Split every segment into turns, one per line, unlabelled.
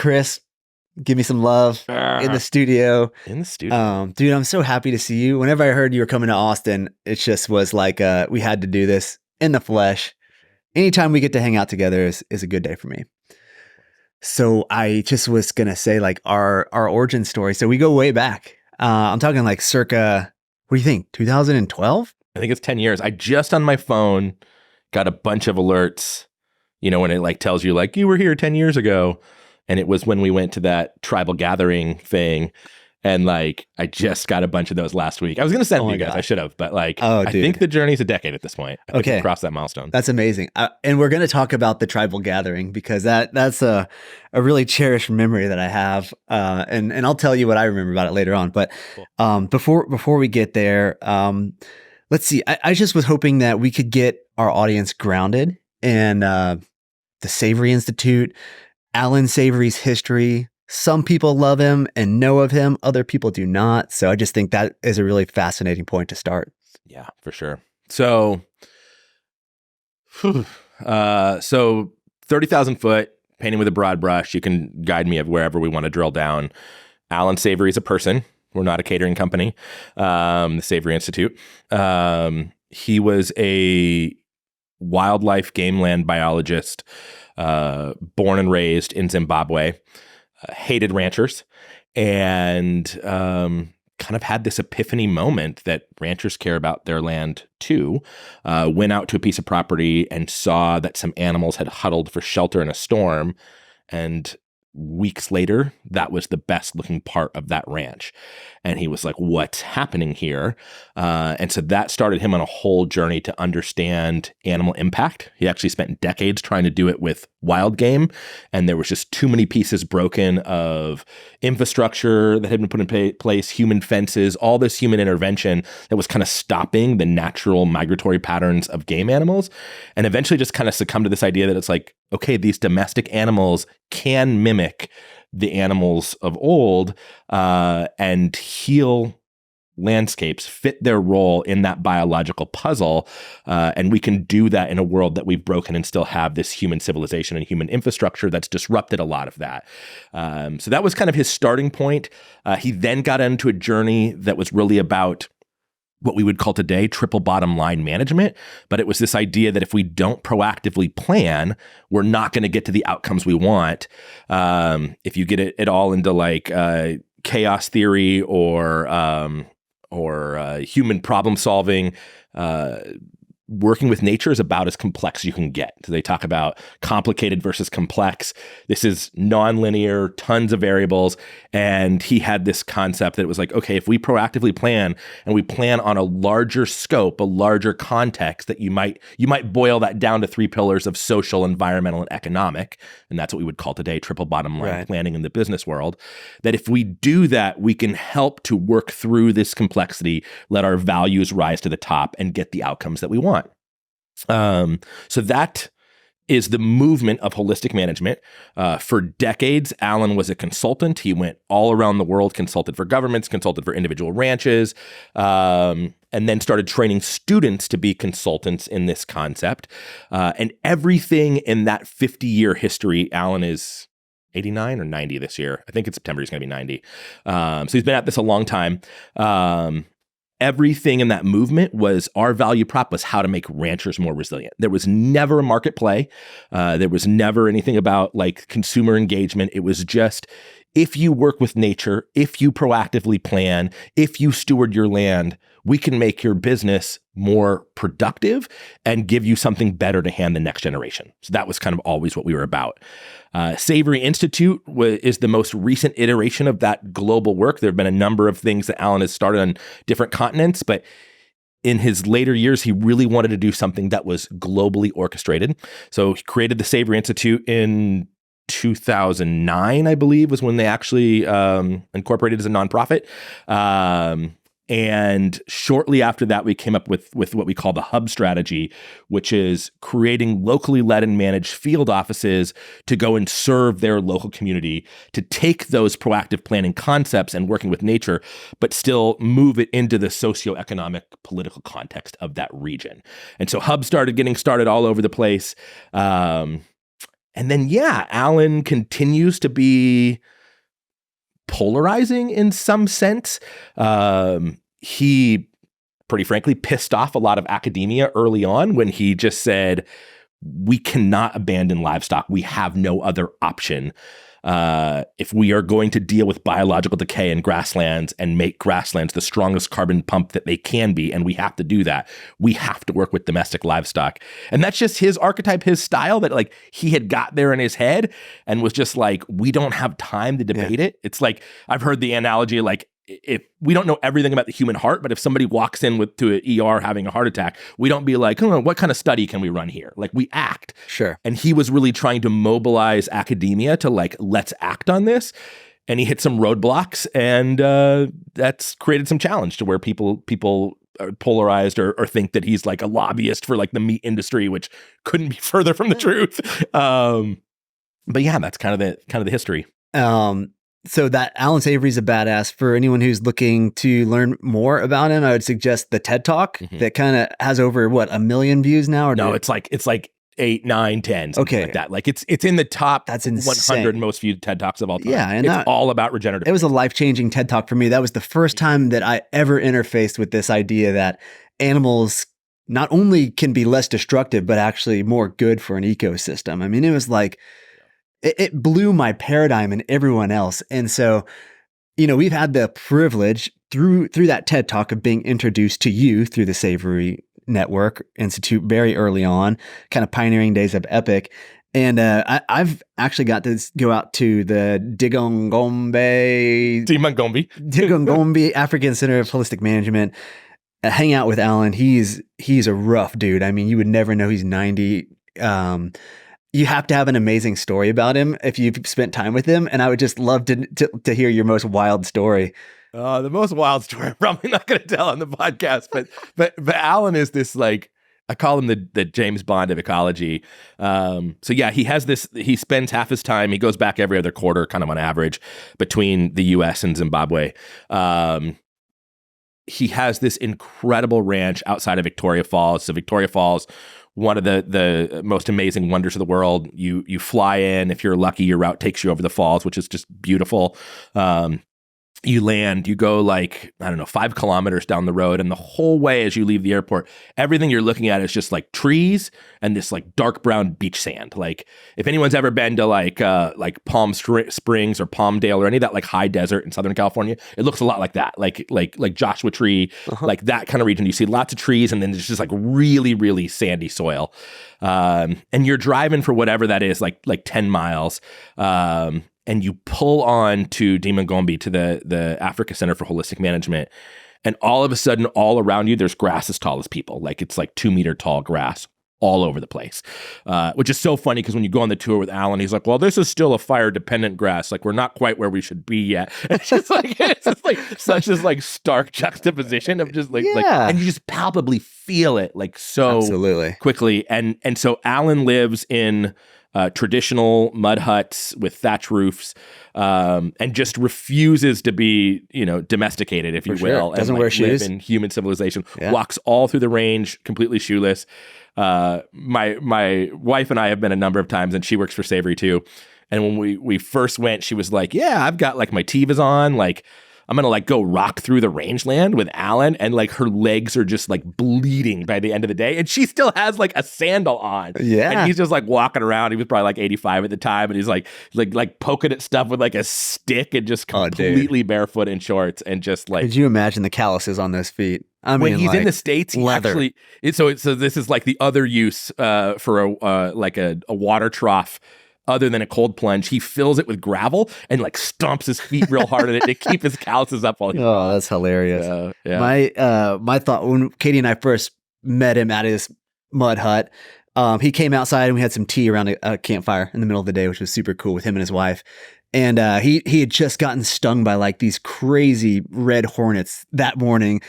Chris, give me some love in the studio.
In the studio.
Dude, I'm so happy to see you. Whenever I heard you were coming to Austin, it just was like, we had to do this in the flesh. Anytime we get to hang out together is a good day for me. So I just was going to say like our origin story. So we go way back. I'm talking like circa, what do you think? 2012?
I think it's 10 years. I just on my phone got a bunch of alerts, when it like tells you like you were here 10 years ago. And it was when we went to that tribal gathering thing. And like, I just got a bunch of those last week. I was going to send them to you guys. God. I should have, but like, I think the journey's a decade at this point. I think we've crossed that milestone.
That's amazing. And we're going to talk about the tribal gathering because that's a really cherished memory that I have. And I'll tell you what I remember about it later on. But before we get there, let's see. I just was hoping that we could get our audience grounded in the Savory Institute, Allan Savory's history. Some people love him and know of him. Other people do not. So I just think that is a really fascinating point to start.
Yeah, for sure. So 30,000 foot painting with a broad brush. You can guide me of wherever we want to drill down. Allan Savory is a person. We're not a catering company. The Savory Institute. He was a wildlife game land biologist, born and raised in Zimbabwe. Hated ranchers, and kind of had this epiphany moment that ranchers care about their land too. Went out to a piece of property and saw that some animals had huddled for shelter in a storm, and weeks later, that was the best looking part of that ranch. And he was like, what's happening here? And so that started him on a whole journey to understand animal impact. He actually spent decades trying to do it with wild game. And there was just too many pieces broken of infrastructure that had been put in place, human fences, all this human intervention that was kind of stopping the natural migratory patterns of game animals. And eventually just kind of succumbed to this idea that it's like, okay, these domestic animals can mimic the animals of old and heal landscapes, fit their role in that biological puzzle. And we can do that in a world that we've broken and still have this human civilization and human infrastructure that's disrupted a lot of that. So that was kind of his starting point. He then got into a journey that was really about what we would call today triple bottom line management. But it was this idea that if we don't proactively plan, we're not going to get to the outcomes we want. If you get it all into like chaos theory or human problem solving, working with nature is about as complex as you can get. So they talk about complicated versus complex. This is nonlinear, tons of variables. And he had this concept that it was like, okay, if we proactively plan and we plan on a larger scope, a larger context, that you might boil that down to three pillars of social, environmental, and economic. And that's what we would call today triple bottom line planning in the business world. That if we do that, we can help to work through this complexity, let our values rise to the top, and get the outcomes that we want. So that is the movement of holistic management. For decades, Allan was a consultant. He went all around the world, consulted for governments, consulted for individual ranches, and then started training students to be consultants in this concept. And everything in that 50-year history, Allan is 89 or 90 this year. I think in September he's going to be 90. So he's been at this a long time. Everything in that movement was our value prop was how to make ranchers more resilient. There was never a market play. There was never anything about like consumer engagement. It was just, if you work with nature, if you proactively plan, if you steward your land, we can make your business more productive and give you something better to hand the next generation. So that was kind of always what we were about. Savory Institute is the most recent iteration of that global work. There have been a number of things that Allan has started on different continents, but in his later years, he really wanted to do something that was globally orchestrated. So he created the Savory Institute in 2009, I believe, was when they actually incorporated as a nonprofit. And shortly after that, we came up with what we call the hub strategy, which is creating locally led and managed field offices to go and serve their local community, to take those proactive planning concepts and working with nature, but still move it into the socioeconomic political context of that region. And so hubs started getting started all over the place. And then, yeah, Allan continues to be polarizing in some sense. He, pretty frankly, pissed off a lot of academia early on when he just said, we cannot abandon livestock. We have no other option. If we are going to deal with biological decay in grasslands and make grasslands the strongest carbon pump that they can be, and we have to do that, we have to work with domestic livestock. And that's just his archetype, his style, that like he had got there in his head and was just like, we don't have time to debate it. It's like, I've heard the analogy, like, if we don't know everything about the human heart, but if somebody walks in to an ER having a heart attack, we don't be like, oh, what kind of study can we run here? Like, we act.
Sure.
And he was really trying to mobilize academia to like, let's act on this. And he hit some roadblocks, and that's created some challenge to where people are polarized or think that he's like a lobbyist for like the meat industry, which couldn't be further from the truth. But yeah, that's kind of the history.
So that Allan Savory is a badass. For anyone who's looking to learn more about him, I would suggest the TED Talk that kind of has over 1 million views now. Or
no, it's like 8, 9, 10, something like that. Like it's in the top 100 most viewed TED Talks of all time.
Yeah, and
it's all about regenerative.
It was a life-changing TED Talk for me. That was the first time that I ever interfaced with this idea that animals not only can be less destructive, but actually more good for an ecosystem. I mean, it was like, it blew my paradigm and everyone else. And so, we've had the privilege through that TED Talk of being introduced to you through the Savory Network Institute very early on, kind of pioneering days of Epic. And I've actually got to go out to the Digongombe African Center of Holistic Management, hang out with Allan. He's a rough dude. I mean, you would never know he's 90. You have to have an amazing story about him if you've spent time with him. And I would just love to hear your most wild story.
The most wild story I'm probably not going to tell on the podcast, but Allan is this, like, I call him the James Bond of ecology. So yeah, he spends half his time, he goes back every other quarter, kind of on average, between the US and Zimbabwe. He has this incredible ranch outside of Victoria Falls. So Victoria Falls, one of the most amazing wonders of the world. You fly in. If you're lucky, your route takes you over the falls, which is just beautiful. You land, you go 5 kilometers down the road, and the whole way as you leave the airport, everything you're looking at is just like trees and this like dark brown beach sand. Like if anyone's ever been to like Palm Springs or Palmdale or any of that like high desert in Southern California, it looks a lot like that, like Joshua Tree, like that kind of region. You see lots of trees, and then there's just like really, really sandy soil. And you're driving for whatever that is, like 10 miles. And you pull on to Dimangombe, to the Africa Center for Holistic Management. And all of a sudden, all around you, there's grass as tall as people. Like it's like 2 meter tall grass all over the place, which is so funny because when you go on the tour with Allan, he's like, well, this is still a fire dependent grass. Like we're not quite where we should be yet. It's just like such this like stark juxtaposition of just like, and you just palpably feel it like so
absolutely
quickly. And so Allan lives in traditional mud huts with thatch roofs, and just refuses to be, domesticated, if you will.
Doesn't
and
wear shoes.
Live in human civilization. Yeah. Walks all through the range, completely shoeless. My wife and I have been a number of times, and she works for Savory too. And when we first went, she was like, "Yeah, I've got like my Tevas on, like." I'm going to like go rock through the rangeland with Allan, and like her legs are just like bleeding by the end of the day. And she still has like a sandal on.
Yeah.
And he's just like walking around. He was probably like 85 at the time. And he's like poking at stuff with like a stick and just completely barefoot in shorts and just like.
Could you imagine the calluses on those feet? I mean,
when he's in the States, he
leather.
actually, so this is like the other use for a water trough. Other than a cold plunge, he fills it with gravel and like stomps his feet real hard in it to keep his calluses up while he's
that's hilarious.
Yeah.
My thought when Katie and I first met him at his mud hut, he came outside and we had some tea around a campfire in the middle of the day, which was super cool with him and his wife. And he had just gotten stung by like these crazy red hornets that morning.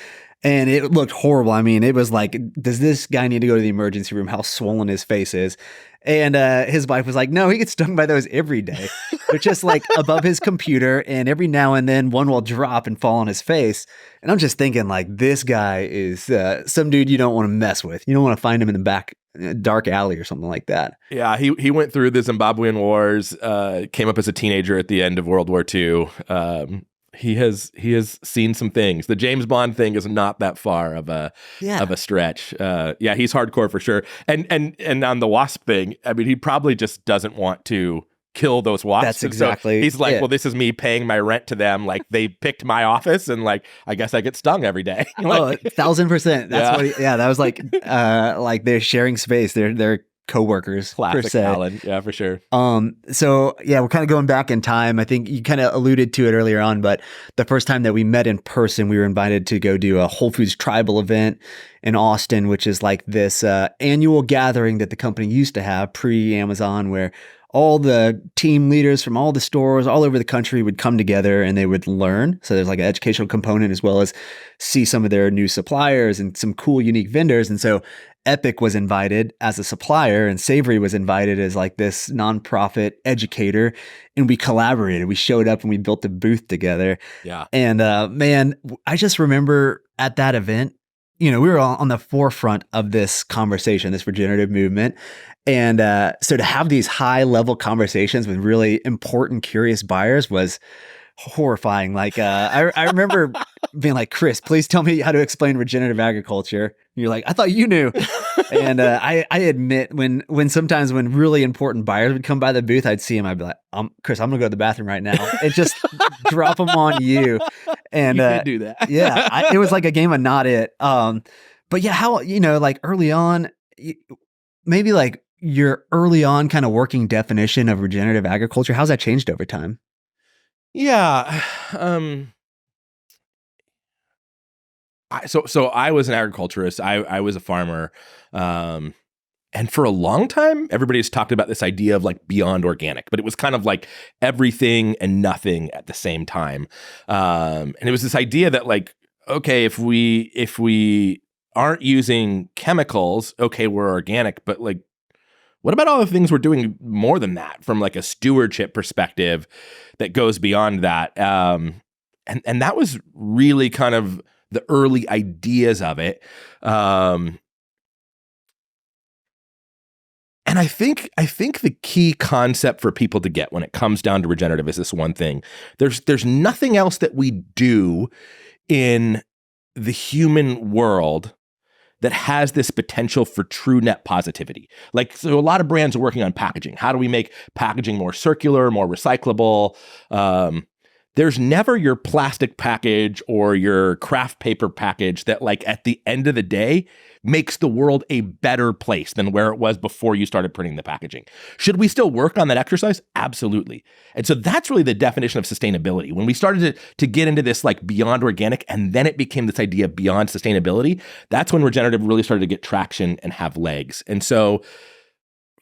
And it looked horrible. I mean, it was like, does this guy need to go to the emergency room? How swollen his face is. And his wife was like, no, he gets stung by those every day. They're just like above his computer, and every now and then one will drop and fall on his face. And I'm just thinking like, this guy is some dude you don't want to mess with. You don't want to find him in the dark alley or something like that.
Yeah, he went through the Zimbabwean wars, came up as a teenager at the end of World War II. He has seen some things. The James Bond thing is not that far of a stretch. Yeah, he's hardcore for sure. And on the wasp thing, I mean, he probably just doesn't want to kill those wasps.
That's exactly.
So he's like, well, this is me paying my rent to them. Like they picked my office, and like I guess I get stung every day. Like,
1,000%. That's what. That was like they're sharing space. They're co-workers.
Classic Allan. Yeah, for sure.
So yeah, we're kind of going back in time. I think you kind of alluded to it earlier on, but the first time that we met in person, we were invited to go do a Whole Foods tribal event in Austin, which is like this annual gathering that the company used to have pre-Amazon, where all the team leaders from all the stores all over the country would come together and they would learn. So there's like an educational component as well as see some of their new suppliers and some cool, unique vendors. And so Epic was invited as a supplier and Savory was invited as like this nonprofit educator. And we collaborated. We showed up and we built a booth together.
Yeah.
And man, I just remember at that event, we were on the forefront of this conversation, this regenerative movement. And so to have these high level conversations with really important, curious buyers was horrifying. Like I remember being like, Chris, please tell me how to explain regenerative agriculture. And you're like, I thought you knew. And I admit when sometimes when really important buyers would come by the booth, I'd see him. I'd be like, Chris, I'm gonna go to the bathroom right now and just drop them on you. And
you can do that.
Yeah, it was like a game of not it. But yeah, how like early on, maybe like your early on kind of working definition of regenerative agriculture, how's that changed over time?
Yeah. So I was an agriculturist. I was a farmer. And for a long time, everybody's talked about this idea of like beyond organic, but it was kind of like everything and nothing at the same time. And it was this idea that like, okay, if we aren't using chemicals, okay, we're organic, but like, what about all the things we're doing more than that from like a stewardship perspective that goes beyond that? And that was really kind of the early ideas of it. And I think the key concept for people to get when it comes down to regenerative is this one thing. There's nothing else that we do in the human world that has this potential for true net positivity. Like, so a lot of brands are working on packaging. How do we make packaging more circular, more recyclable? There's never your plastic package or your craft paper package that like at the end of the day makes the world a better place than where it was before you started printing the packaging. Should we still work on that exercise? Absolutely. And so that's really the definition of sustainability. When we started to get into this like beyond organic, and then it became this idea of beyond sustainability, that's when regenerative really started to get traction and have legs. And so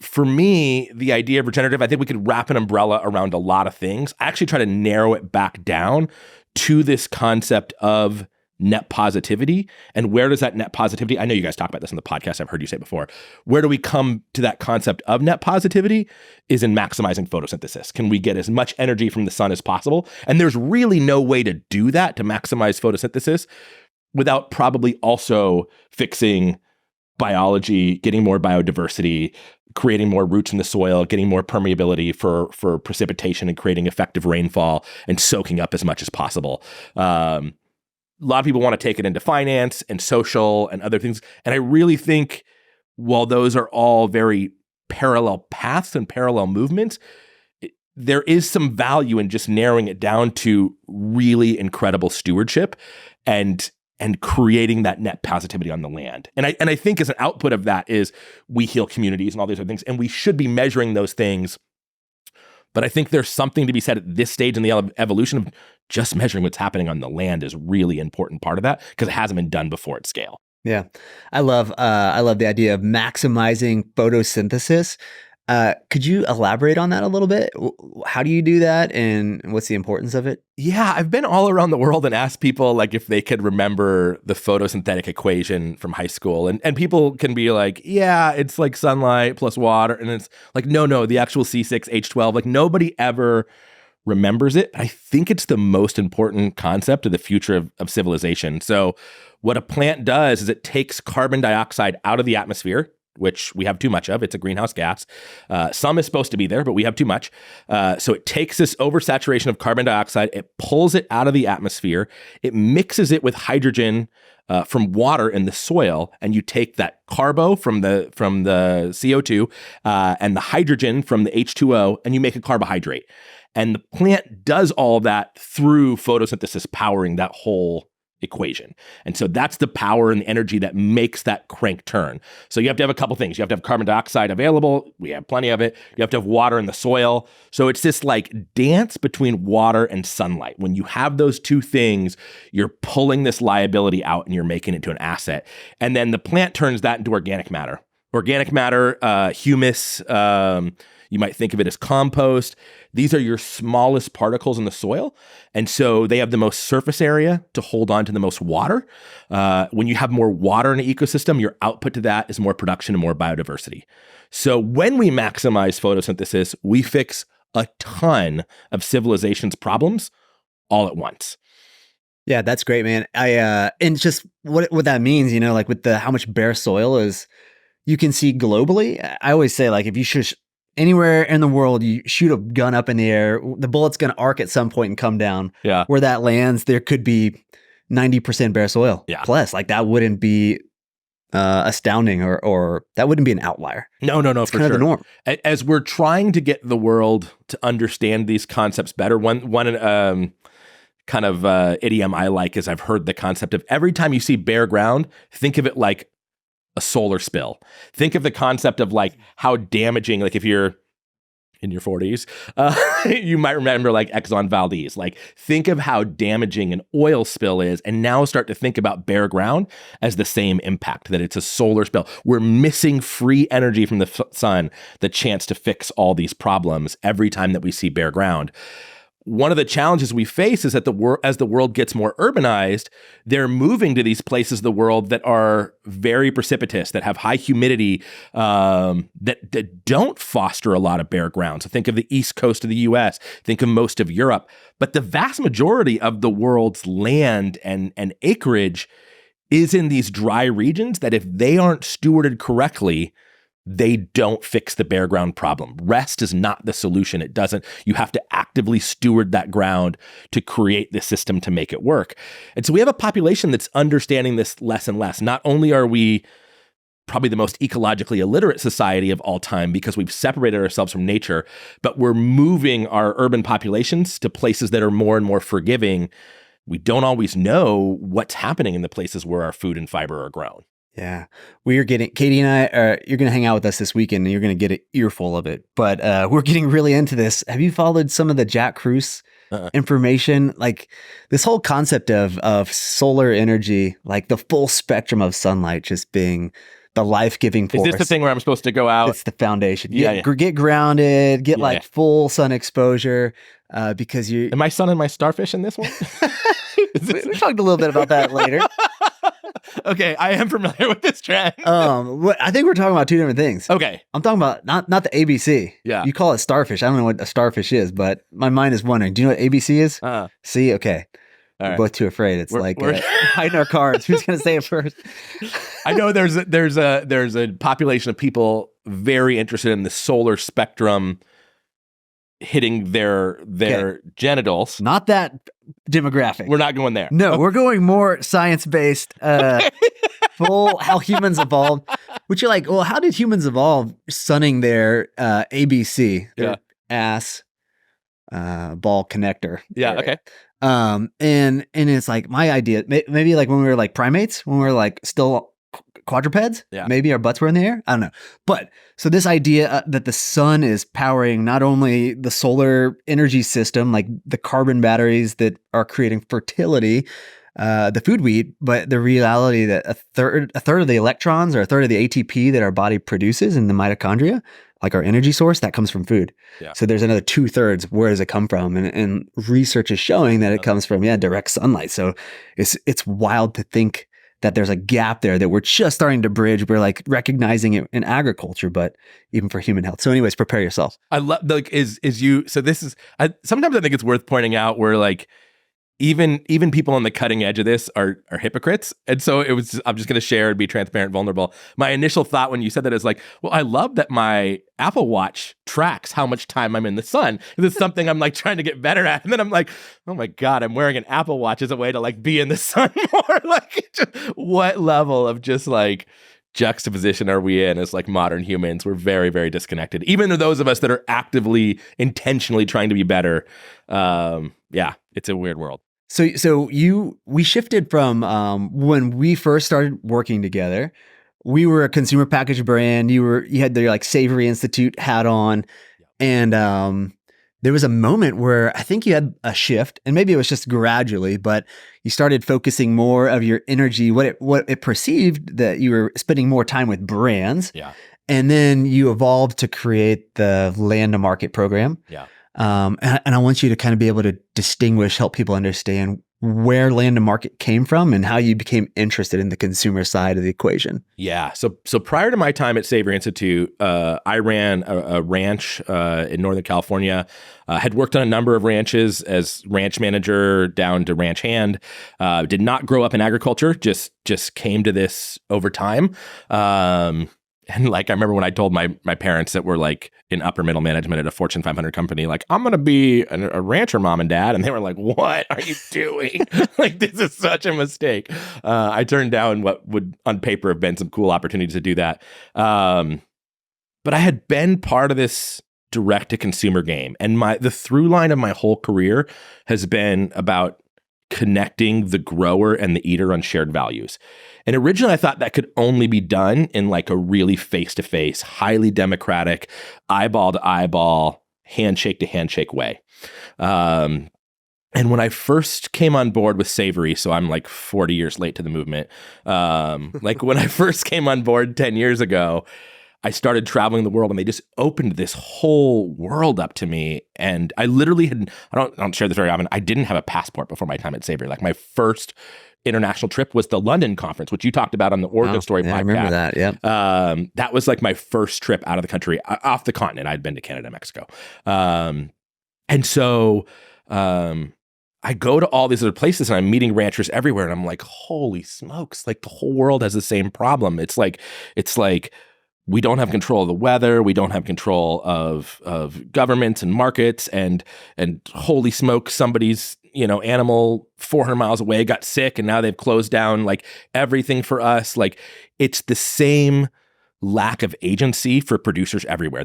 for me, the idea of regenerative, I think we could wrap an umbrella around a lot of things. I actually try to narrow it back down to this concept of net positivity. And where does that net positivity, I know you guys talk about this on the podcast, I've heard you say before, where do we come to that concept of net positivity is in maximizing photosynthesis. Can we get as much energy from the sun as possible? And there's really no way to do that, to maximize photosynthesis, without probably also fixing biology, getting more biodiversity, creating more roots in the soil, getting more permeability for precipitation and creating effective rainfall and soaking up as much as possible. A lot of people want to take it into finance and social and other things. And I really think while those are all very parallel paths and parallel movements, there is some value in just narrowing it down to really incredible stewardship and creating that net positivity on the land. And I think as an output of that is we heal communities and all these other things, and we should be measuring those things. But I think there's something to be said at this stage in the evolution of just measuring what's happening on the land is really important part of that because it hasn't been done before at scale.
Yeah. I love the idea of maximizing photosynthesis. Could you elaborate on that a little bit? How do you do that and what's the importance of it?
Yeah, I've been all around the world and asked people like if they could remember the photosynthetic equation from high school. And people can be like, yeah, it's like sunlight plus water. And it's like, no, the actual C6H12, like nobody ever remembers it. But I think it's the most important concept of the future of civilization. So what a plant does is it takes carbon dioxide out of the atmosphere which we have too much of. It's a greenhouse gas. Some is supposed to be there, but we have too much. So it takes this oversaturation of carbon dioxide, it pulls it out of the atmosphere, it mixes it with hydrogen from water in the soil, and you take that carbo from the CO2 and the hydrogen from the H2O, and you make a carbohydrate. And the plant does all of that through photosynthesis, powering that whole equation. And so that's the power and the energy that makes that crank turn. So you have to have a couple things. You have to have carbon dioxide available. We have plenty of it. You have to have water in the soil. So it's this like dance between water and sunlight. When you have those two things, you're pulling this liability out and you're making it to an asset. And then the plant turns that into organic matter. Organic matter, humus, you might think of it as compost. These are your smallest particles in the soil. And so they have the most surface area to hold on to the most water. When you have more water in an ecosystem, your output to that is more production and more biodiversity. So when we maximize photosynthesis, we fix a ton of civilization's problems all at once.
Yeah, that's great, man. And just what that means, you know, like with how much bare soil is, you can see globally. I always say, like, if you should anywhere in the world, you shoot a gun up in the air, the bullet's going to arc at some point and come down.
Yeah.
Where that lands, there could be 90% bare soil.
Yeah.
Plus, like, that wouldn't be astounding or that wouldn't be an outlier.
No,
it's
for
kind
sure.
of the norm.
As we're trying to get the world to understand these concepts better, one kind of idiom I like is I've heard the concept of every time you see bare ground, think of it like a solar spill. Think of the concept of like how damaging, like if you're in your 40s, you might remember like Exxon Valdez. Like think of how damaging an oil spill is, and now start to think about bare ground as the same impact, that it's a solar spill. We're missing free energy from the sun, the chance to fix all these problems every time that we see bare ground. One of the challenges we face is that as the world gets more urbanized, they're moving to these places of the world that are very precipitous, that have high humidity, that don't foster a lot of bare ground. So think of the east coast of the US, think of most of Europe. But the vast majority of the world's land and acreage is in these dry regions that if they aren't stewarded correctly, they don't fix the bare ground problem. Rest is not the solution. It doesn't. You have to actively steward that ground to create the system to make it work. And so we have a population that's understanding this less and less. Not only are we probably the most ecologically illiterate society of all time because we've separated ourselves from nature, but we're moving our urban populations to places that are more and more forgiving. We don't always know what's happening in the places where our food and fiber are grown.
Yeah. Katie and I, you're going to hang out with us this weekend and you're going to get an earful of it. But we're getting really into this. Have you followed some of the Jack Kruse information? Like this whole concept of solar energy, like the full spectrum of sunlight just being the life-giving force.
Is this the thing where I'm supposed to go out?
It's the foundation.
Yeah.
Get grounded, get like full sun exposure because you...
Am I sunning my starfish in this one?
We talked a little bit about that later.
Okay, I am familiar with this trend.
I think we're talking about two different things.
Okay.
I'm talking about not the ABC.
Yeah.
You call it starfish. I don't know what a starfish is, but my mind is wondering, do you know what ABC is? See? Okay.
All
We're
right.
both too afraid. It's hiding our cards. Who's going to say it first?
I know there's a population of people very interested in the solar spectrum hitting their genitals.
Not that demographic.
We're not going there.
No, we're going more science-based, full how humans evolved. Which you're like, well, how did humans evolve sunning their ABC, their ass ball connector?
Yeah, okay.
And it's like my idea, maybe like when we were like primates, when we were like still quadrupeds, maybe our butts were in the air. I don't know. But so this idea that the sun is powering not only the solar energy system, like the carbon batteries that are creating fertility, the food we eat, but the reality that a third of the electrons or a third of the ATP that our body produces in the mitochondria, like our energy source, that comes from food. Yeah. So there's another 2/3. Where does it come from? And research is showing that it comes from direct sunlight. So it's wild to think that there's a gap there that we're just starting to bridge. We're like recognizing it in agriculture, but even for human health. So anyways, prepare yourself.
I love, like, so this is, sometimes I think it's worth pointing out where like, even people on the cutting edge of this are hypocrites. And so I'm just going to share and be transparent, vulnerable. My initial thought when you said that is like, well, I love that my Apple Watch tracks how much time I'm in the sun. This is something I'm like trying to get better at. And then I'm like, oh my God, I'm wearing an Apple Watch as a way to like be in the sun more. Like, what level of just like juxtaposition are we in as like modern humans? We're very, very disconnected. Even to those of us that are actively, intentionally trying to be better. Yeah, it's a weird world.
So we shifted from when we first started working together. We were a consumer packaged brand. You had the like Savory Institute hat on, and there was a moment where I think you had a shift, and maybe it was just gradually, but you started focusing more of your energy, what it perceived that you were spending more time with brands.
Yeah.
And then you evolved to create the Landa Market program.
Yeah.
And I want you to kind of be able to help people understand where Landa Market came from and how you became interested in the consumer side of the equation.
Yeah. So prior to my time at Savory Institute, I ran a ranch in Northern California. Had worked on a number of ranches as ranch manager down to ranch hand. Did not grow up in agriculture. Just came to this over time. And like, I remember when I told my parents that were like in upper middle management at a Fortune 500 company, like, I'm going to be a rancher, mom and dad. And they were like, what are you doing? Like, this is such a mistake. I turned down what would on paper have been some cool opportunities to do that. But I had been part of this direct to consumer game. And the through line of my whole career has been about connecting the grower and the eater on shared values. And originally I thought that could only be done in like a really face-to-face, highly democratic, eyeball to eyeball, handshake to handshake way. And when I first came on board with Savory, so I'm like 40 years late to the movement. Like when I first came on board 10 years ago, I started traveling the world and they just opened this whole world up to me. And I literally I don't share this very often. I didn't have a passport before my time at Savory. Like my first international trip was the London conference, which you talked about on the Origin Story podcast.
I remember that. Yeah.
That was like my first trip out of the country, off the continent. I'd been to Canada, Mexico. And so, I go to all these other places and I'm meeting ranchers everywhere. And I'm like, holy smokes, like the whole world has the same problem. It's like, we don't have control of the weather. We don't have control of governments and markets. And holy smoke, somebody's animal 400 miles away got sick, and now they've closed down like everything for us. Like it's the same lack of agency for producers everywhere.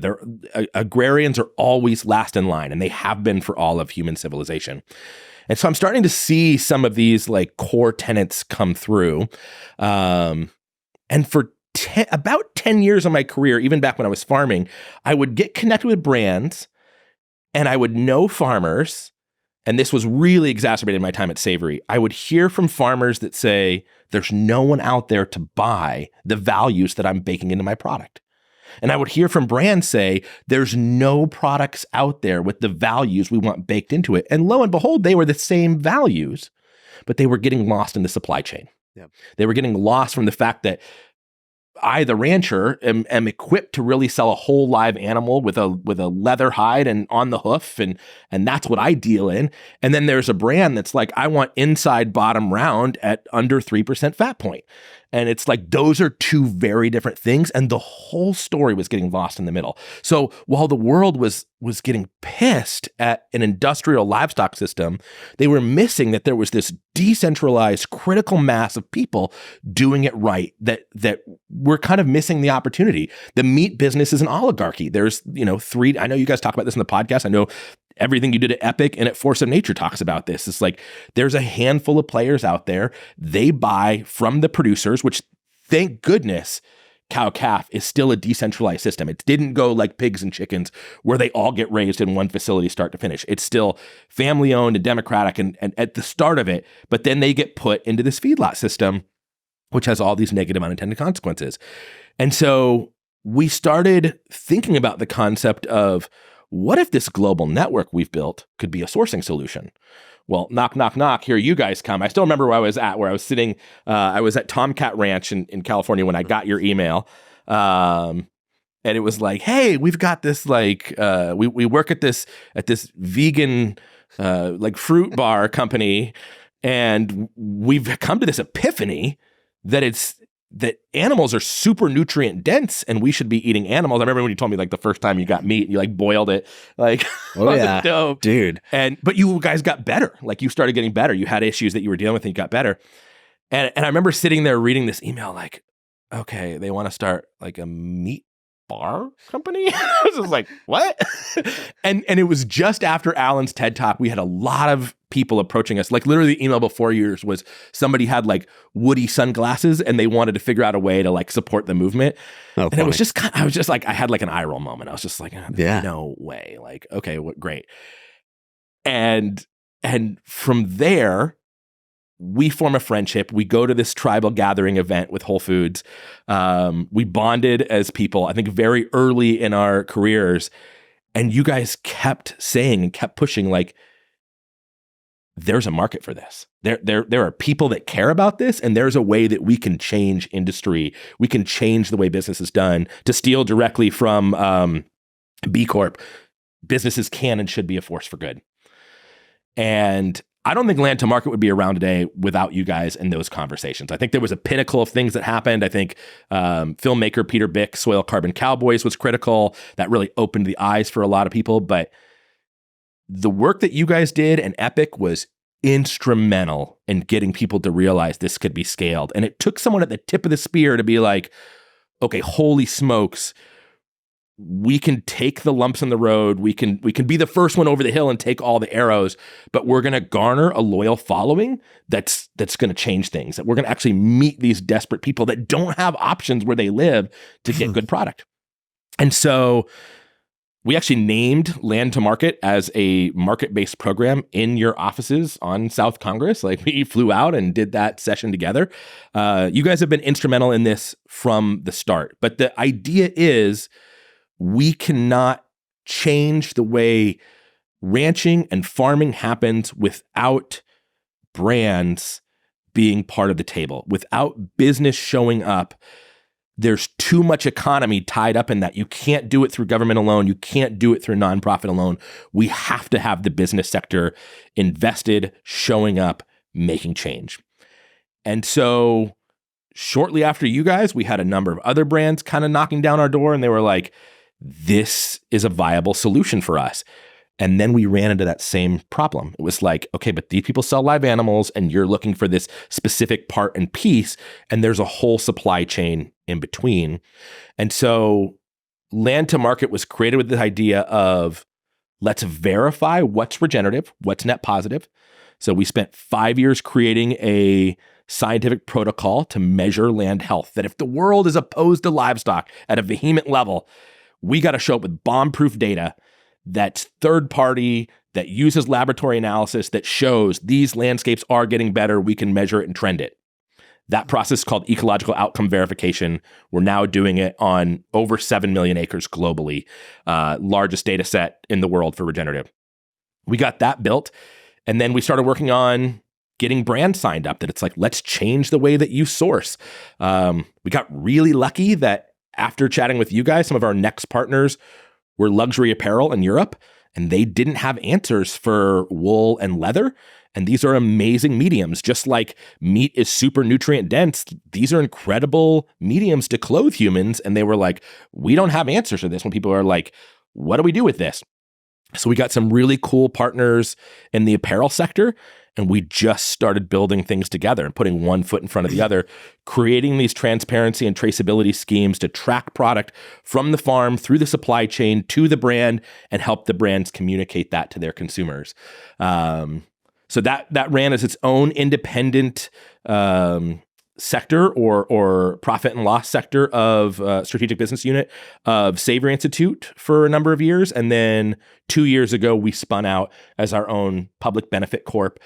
Agrarians are always last in line, and they have been for all of human civilization. And so I'm starting to see some of these like core tenets come through. And for about 10 years of my career, even back when I was farming, I would get connected with brands and I would know farmers. And this was really exacerbated in my time at Savory. I would hear from farmers that say, there's no one out there to buy the values that I'm baking into my product. And I would hear from brands say, there's no products out there with the values we want baked into it. And lo and behold, they were the same values, but they were getting lost in the supply chain.
Yep.
They were getting lost from the fact that I, the rancher, am equipped to really sell a whole live animal with a leather hide and on the hoof, and that's what I deal in. And then there's a brand that's like, I want inside bottom round at under 3% fat point. And it's like, those are two very different things. And the whole story was getting lost in the middle. So while the world was getting pissed at an industrial livestock system, they were missing that there was this decentralized critical mass of people doing it right, that we're kind of missing the opportunity. The meat business is an oligarchy. There's, I know you guys talk about this in the podcast. I know everything you did at Epic and at Force of Nature talks about this. It's like, there's a handful of players out there. They buy from the producers, which thank goodness cow-calf is still a decentralized system. It didn't go like pigs and chickens where they all get raised in one facility start to finish. It's still family owned and democratic and at the start of it, but then they get put into this feedlot system, which has all these negative unintended consequences. And so we started thinking about the concept of, what if this global network we've built could be a sourcing solution? Well, knock, knock, knock, here you guys come. I still remember where I was sitting. I was at Tomcat Ranch in California when I got your email. And it was like, hey, we've got this, like, we work at this vegan like fruit bar company, and we've come to this epiphany that animals are super nutrient dense and we should be eating animals. I remember when you told me like the first time you got meat and you like boiled it, like,
oh yeah,
dope.
Dude.
But you guys got better. Like you started getting better. You had issues that you were dealing with and you got better. And I remember sitting there reading this email like, okay, they want to start like a meat bar company? I was just like, what? and it was just after Allan's TED Talk, we had a lot of people approaching us. Like literally the email before yours was somebody had like Woody sunglasses and they wanted to figure out a way to like support the movement. And funny. It was just I was just like, I had like an eye roll moment. I was just like, no way. Like, okay, what great. And from there, we form a friendship. We go to this tribal gathering event with Whole Foods. We bonded as people, I think very early in our careers. And you guys kept saying and kept pushing like, there's a market for this. There are people that care about this, and there's a way that we can change industry. We can change the way business is done. To steal directly from B Corp, businesses can and should be a force for good. And I don't think Landa Market would be around today without you guys in those conversations. I think there was a pinnacle of things that happened. I think filmmaker Peter Bick, Soil Carbon Cowboys was critical. That really opened the eyes for a lot of people. But the work that you guys did and Epic was instrumental in getting people to realize this could be scaled. And it took someone at the tip of the spear to be like, okay, holy smokes, we can take the lumps in the road. We can be the first one over the hill and take all the arrows, but we're going to garner a loyal following that's going to change things. That we're going to actually meet these desperate people that don't have options where they live to get good product. And so we actually named Landa Market as a market-based program in your offices on South Congress. Like we flew out and did that session together. You guys have been instrumental in this from the start. But the idea is, we cannot change the way ranching and farming happens without brands being part of the table, without business showing up. There's too much economy tied up in that. You can't do it through government alone. You can't do it through nonprofit alone. We have to have the business sector invested, showing up, making change. And so shortly after you guys, we had a number of other brands kind of knocking down our door, and they were like, this is a viable solution for us. And then we ran into that same problem. It was like, okay, but these people sell live animals and you're looking for this specific part and piece, and there's a whole supply chain in between. And so Landa Market was created with the idea of, let's verify what's regenerative, what's net positive. So we spent 5 years creating a scientific protocol to measure land health, that if the world is opposed to livestock at a vehement level, we got to show up with bomb-proof data that's third party, that uses laboratory analysis that shows these landscapes are getting better. We can measure it and trend it. That process is called ecological outcome verification. We're now doing it on over 7 million acres globally, largest data set in the world for regenerative. We got that built, and then we started working on getting brands signed up, that it's like, let's change the way that you source. We got really lucky that after chatting with you guys, some of our next partners were luxury apparel in Europe, and they didn't have answers for wool and leather. And these are amazing mediums. Just like meat is super nutrient dense, these are incredible mediums to clothe humans. And they were like, we don't have answers for this. When people are like, what do we do with this? So we got some really cool partners in the apparel sector, and we just started building things together and putting one foot in front of the other, creating these transparency and traceability schemes to track product from the farm through the supply chain to the brand and help the brands communicate that to their consumers. So that ran as its own independent sector or profit and loss sector of strategic business unit of Savory Institute for a number of years. And then 2 years ago, we spun out as our own public benefit corp,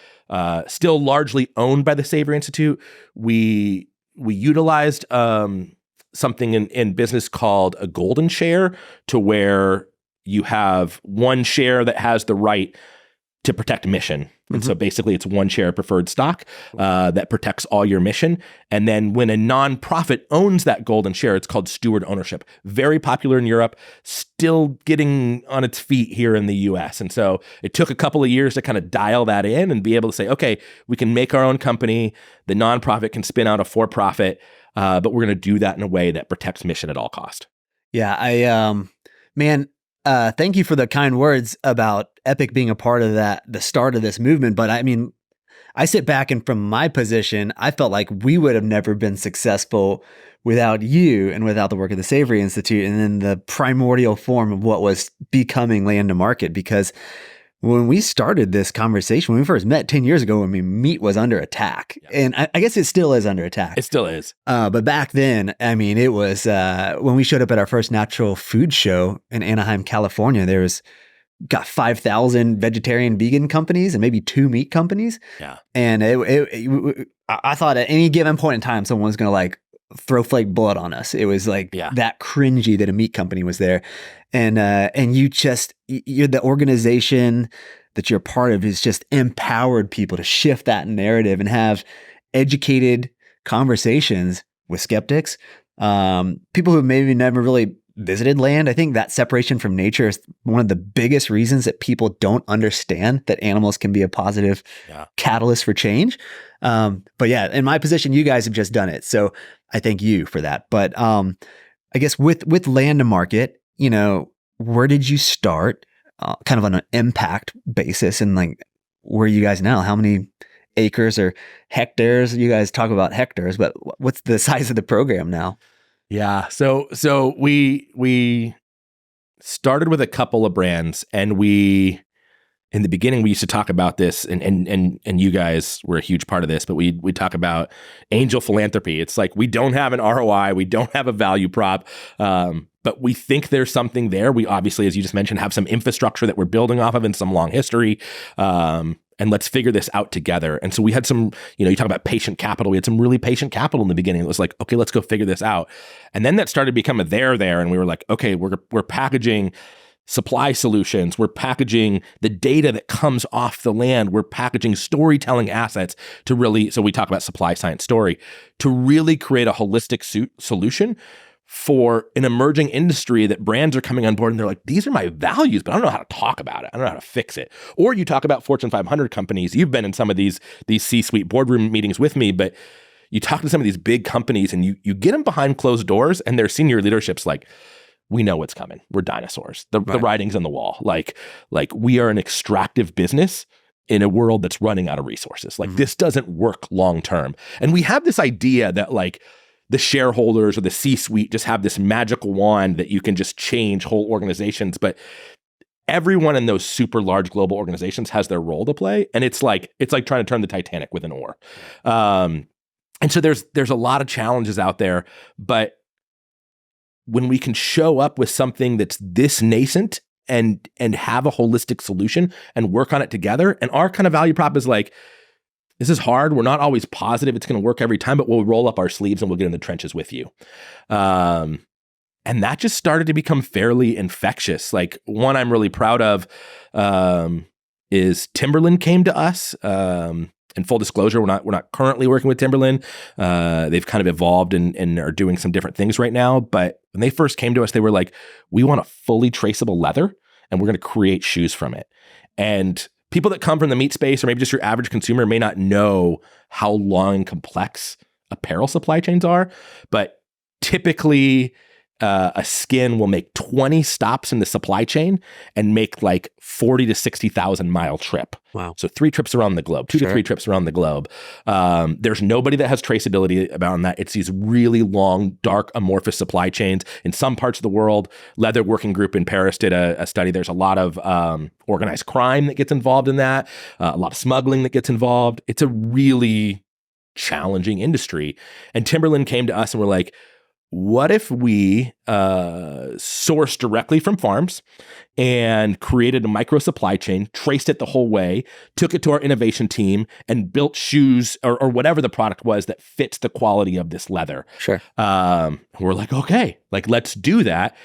still largely owned by the Savory Institute. We utilized something in business called a golden share, to where you have one share that has the right to protect mission. And so basically it's one share of preferred stock that protects all your mission. And then when a nonprofit owns that golden share, it's called steward ownership. Very popular in Europe, still getting on its feet here in the US. And so it took a couple of years to kind of dial that in and be able to say, okay, we can make our own company. The nonprofit can spin out a for-profit, but we're going to do that in a way that protects mission at all cost.
Yeah, man, thank you for the kind words about Epic being a part of that, the start of this movement. But I mean, I sit back and from my position, I felt like we would have never been successful without you and without the work of the Savory Institute and then the primordial form of what was becoming Landa Market. Because when we started this conversation, when we first met 10 years ago, I mean, meat was under attack. Yeah. And I guess it still is under attack.
It still is.
But back then, I mean, it was when we showed up at our first natural food show in Anaheim, California, there was got 5,000 vegetarian vegan companies and maybe 2 meat companies.
Yeah.
And I thought at any given point in time, someone's going to like throw flake blood on us. It was like that cringy that a meat company was there. And you're the organization that you're part of is just empowered people to shift that narrative and have educated conversations with skeptics, people who maybe never really visited land. I think that separation from nature is one of the biggest reasons that people don't understand that animals can be a positive catalyst for change. But yeah, in my position, you guys have just done it. So I thank you for that. But I guess with Landa Market, you know, where did you start kind of on an impact basis? And like, where are you guys now? How many acres or hectares? You guys talk about hectares, but what's the size of the program now?
Yeah. So we started with a couple of brands, and in the beginning, we used to talk about this, and you guys were a huge part of this, but we talk about angel philanthropy. It's like, we don't have an ROI, we don't have a value prop, but we think there's something there. We obviously, as you just mentioned, have some infrastructure that we're building off of and some long history. And let's figure this out together. And so we had some, you talk about patient capital. We had some really patient capital in the beginning. It was like, okay, let's go figure this out. And then that started to become a there. And we were like, okay, we're packaging supply solutions. We're packaging the data that comes off the land. We're packaging storytelling assets to really, so we talk about supply science story, to really create a holistic solution for an emerging industry that brands are coming on board and they're like, these are my values, but I don't know how to talk about it. I don't know how to fix it. Or you talk about Fortune 500 companies. You've been in some of these C-suite boardroom meetings with me, but you talk to some of these big companies and you get them behind closed doors and their senior leadership's like, we know what's coming. We're dinosaurs. The writing's on the wall. Like we are an extractive business in a world that's running out of resources. Like this doesn't work long-term. And we have this idea that like, the shareholders or the C-suite just have this magical wand that you can just change whole organizations. But everyone in those super large global organizations has their role to play. And it's like trying to turn the Titanic with an oar. And so there's a lot of challenges out there. But when we can show up with something that's this nascent and have a holistic solution and work on it together, and our kind of value prop is like, this is hard. We're not always positive it's going to work every time, but we'll roll up our sleeves and we'll get in the trenches with you. And that just started to become fairly infectious. Like one I'm really proud of is Timberland came to us. In full disclosure, we're not currently working with Timberland. They've kind of evolved and are doing some different things right now. But when they first came to us, they were like, we want a fully traceable leather and we're going to create shoes from it. And people that come from the meat space or maybe just your average consumer may not know how long and complex apparel supply chains are, but typically a skin will make 20 stops in the supply chain and make like 40 to 60,000 mile trip.
Wow.
So 3 trips around the globe, 2 to 3 trips around the globe. There's nobody that has traceability about that. It's these really long, dark, amorphous supply chains. In some parts of the world, Leather Working Group in Paris did a study. There's a lot of organized crime that gets involved in that, a lot of smuggling that gets involved. It's a really challenging industry. And Timberland came to us and we're like, what if we sourced directly from farms and created a micro supply chain, traced it the whole way, took it to our innovation team and built shoes or whatever the product was that fits the quality of this leather?
Sure.
We're like, okay, like let's do that.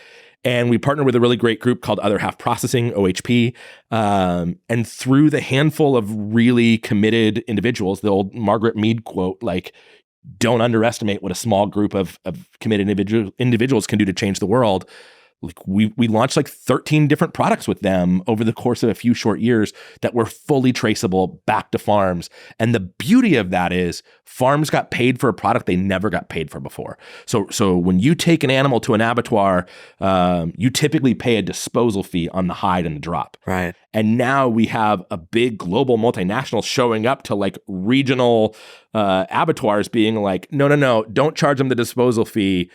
And we partnered with a really great group called Other Half Processing, OHP. And through the handful of really committed individuals, the old Margaret Mead quote, like, don't underestimate what a small group of committed individuals can do to change the world. Like we launched like 13 different products with them over the course of a few short years that were fully traceable back to farms. And the beauty of that is farms got paid for a product they never got paid for before. So when you take an animal to an abattoir, you typically pay a disposal fee on the hide and the drop.
Right.
And now we have a big global multinational showing up to like regional abattoirs being like, no, don't charge them the disposal fee.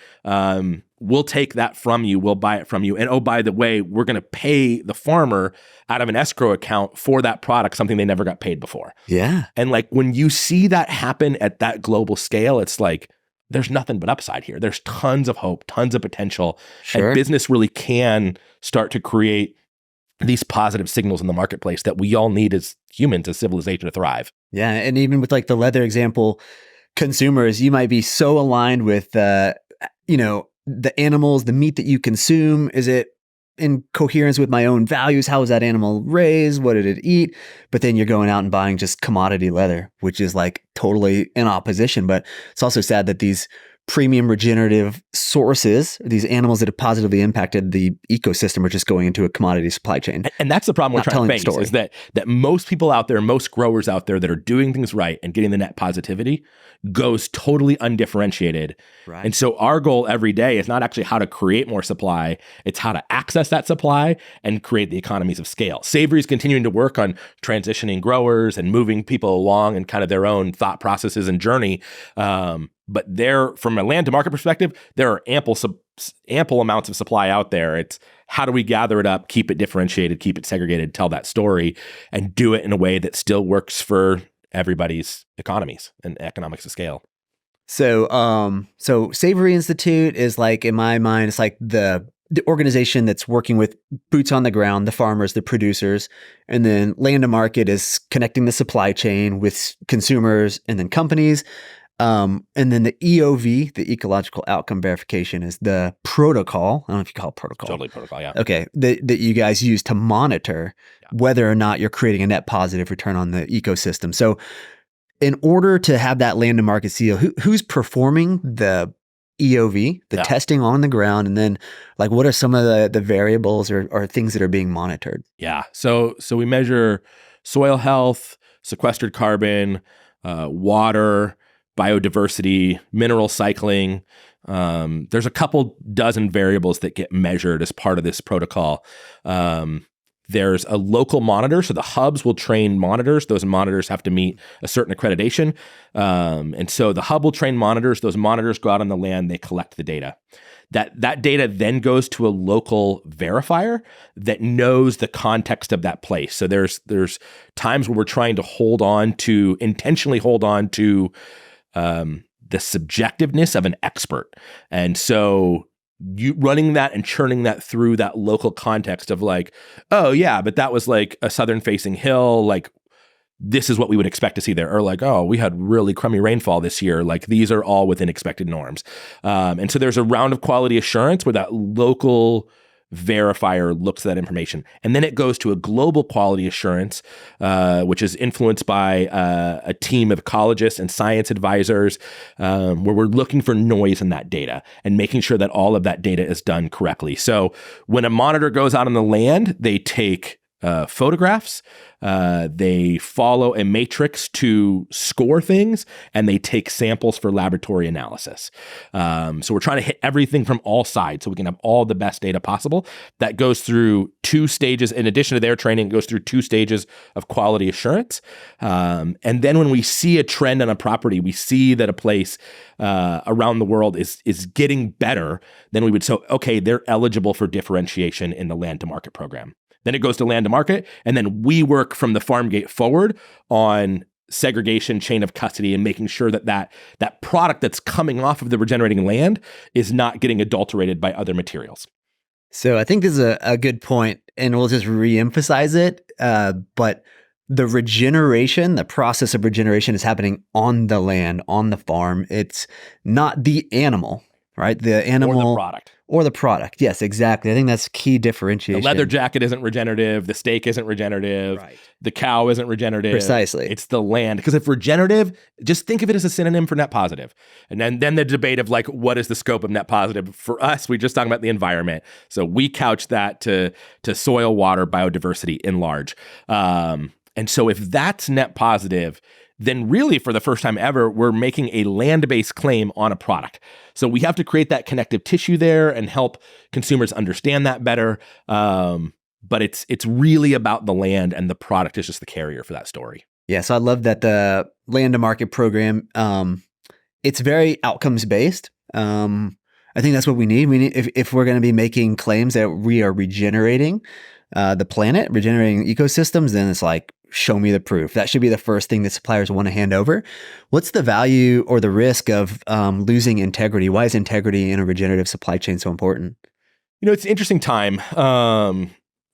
We'll take that from you. We'll buy it from you. And oh, by the way, we're going to pay the farmer out of an escrow account for that product, something they never got paid before.
Yeah.
And like when you see that happen at that global scale, it's like, there's nothing but upside here. There's tons of hope, tons of potential.
Sure.
And business really can start to create these positive signals in the marketplace that we all need as humans, as civilization to thrive.
Yeah. And even with like the leather example, consumers, you might be so aligned with, the animals, the meat that you consume. Is it in coherence with my own values? How was that animal raised? What did it eat? But then you're going out and buying just commodity leather, which is like totally in opposition. But it's also sad that these premium regenerative sources, these animals that have positively impacted the ecosystem, are just going into a commodity supply chain.
And that's the problem we're trying to face, is that most people out there, most growers out there that are doing things right and getting the net positivity goes totally undifferentiated.
Right.
And so our goal every day is not actually how to create more supply, it's how to access that supply and create the economies of scale. Savory is continuing to work on transitioning growers and moving people along in kind of their own thought processes and journey. But from a land to market perspective, there are ample amounts of supply out there. It's how do we gather it up, keep it differentiated, keep it segregated, tell that story, and do it in a way that still works for everybody's economies and economics of scale.
So Savory Institute is like, in my mind, it's like the organization that's working with boots on the ground, the farmers, the producers, and then Landa Market is connecting the supply chain with consumers and then companies. And then the EOV, the ecological outcome verification, is the protocol. I don't know if you call it protocol.
Totally protocol, yeah.
Okay. That you guys use to monitor whether or not you're creating a net positive return on the ecosystem. So in order to have that Landa Market seal, who's performing the EOV, the testing on the ground, and then like what are some of the variables or things that are being monitored?
Yeah. So we measure soil health, sequestered carbon, water, biodiversity, mineral cycling. There's a couple dozen variables that get measured as part of this protocol. There's a local monitor. So the hubs will train monitors. Those monitors have to meet a certain accreditation. And so the hub will train monitors. Those monitors go out on the land. They collect the data. That data then goes to a local verifier that knows the context of that place. So there's times where we're trying to intentionally hold on to the subjectiveness of an expert. And so you running that and churning that through that local context of like, oh yeah, but that was like a southern facing hill. Like this is what we would expect to see there. Or like, oh, we had really crummy rainfall this year. Like these are all within expected norms. And so there's a round of quality assurance where that local verifier looks at that information. And then it goes to a global quality assurance, which is influenced by a team of ecologists and science advisors, where we're looking for noise in that data and making sure that all of that data is done correctly. So when a monitor goes out on the land, they take photographs, they follow a matrix to score things, and they take samples for laboratory analysis. So we're trying to hit everything from all sides so we can have all the best data possible. That goes through 2 stages. In addition to their training, it goes through 2 stages of quality assurance. And then when we see a trend on a property, we see that a place around the world is getting better, then we would say, okay, they're eligible for differentiation in the land to market program. Then it goes to Landa Market, and then we work from the farm gate forward on segregation, chain of custody, and making sure that product that's coming off of the regenerating land is not getting adulterated by other materials.
So I think this is a good point, and we'll just reemphasize it. But the regeneration, the process of regeneration is happening on the land, on the farm. It's not the animal. right? The animal
or the product.
Or the product. Yes, exactly. I think that's key
The
differentiation.
leather jacket isn't regenerative. The steak isn't regenerative.
Right.
The cow isn't regenerative.
Precisely.
It's the land. Because if regenerative, just think of it as a synonym for net positive. And then the debate of like, what is the scope of net positive? For us, we just talking about the environment. So we couch that to soil, water, biodiversity in large. And so if that's net positive, then really for the first time ever, we're making a land-based claim on a product. So we have to create that connective tissue there and help consumers understand that better. But it's really about the land, and the product is just the carrier for that story.
Yeah, so I love that the Landa Market program, it's very outcomes-based. I think that's what we need. We need if we're going to be making claims that we are regenerating the planet, regenerating ecosystems, then it's like, show me the proof. That should be the first thing that suppliers want to hand over. What's the value or the risk of losing integrity? Why is integrity in a regenerative supply chain so important?
You know, it's an interesting time.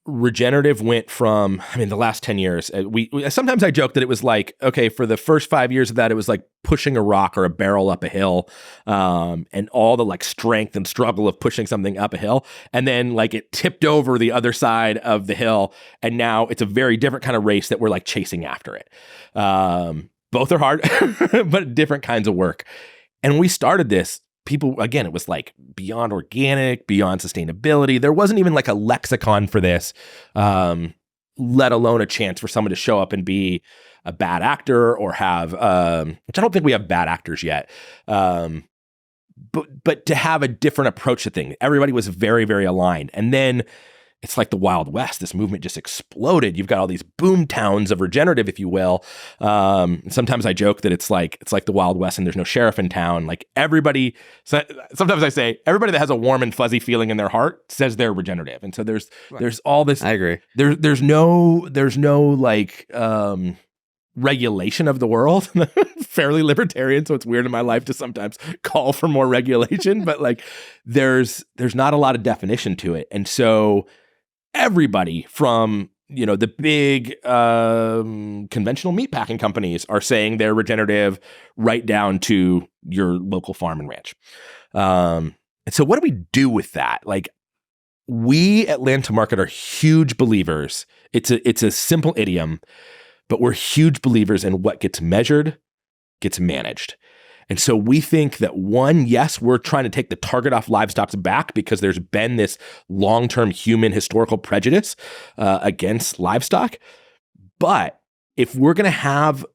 Regenerative went from, the last 10 years, we sometimes I joke that it was like, okay, for the first 5 years of that, it was like pushing a rock or a barrel up a hill, and all the like strength and struggle of pushing something up a hill. And then like it tipped over the other side of the hill. And now it's a very different kind of race that we're like chasing after it. Both are hard, but different kinds of work. And when we started this, people, again, it was like beyond organic, beyond sustainability. There wasn't even like a lexicon for this, let alone a chance for someone to show up and be a bad actor or have, which I don't think we have bad actors yet, but to have a different approach to things. Everybody was very, very aligned. And then it's like the Wild West. This movement just exploded. You've got all these boom towns of regenerative, if you will. Sometimes I joke that it's like the Wild West and there's no sheriff in town. Like everybody, sometimes I say everybody that has a warm and fuzzy feeling in their heart says they're regenerative. And so there's all this.
I agree.
There's no like regulation of the world. Fairly libertarian, so it's weird in my life to sometimes call for more regulation. But like there's not a lot of definition to it, and so everybody from, the big conventional meatpacking companies are saying they're regenerative, right down to your local farm and ranch. And so what do we do with that? Like, we at Landa Market are huge believers. It's a simple idiom, but we're huge believers in what gets measured, gets managed. And so we think that one, yes, we're trying to take the target off livestock's back because there's been this long-term human historical prejudice against livestock. But if we're going to have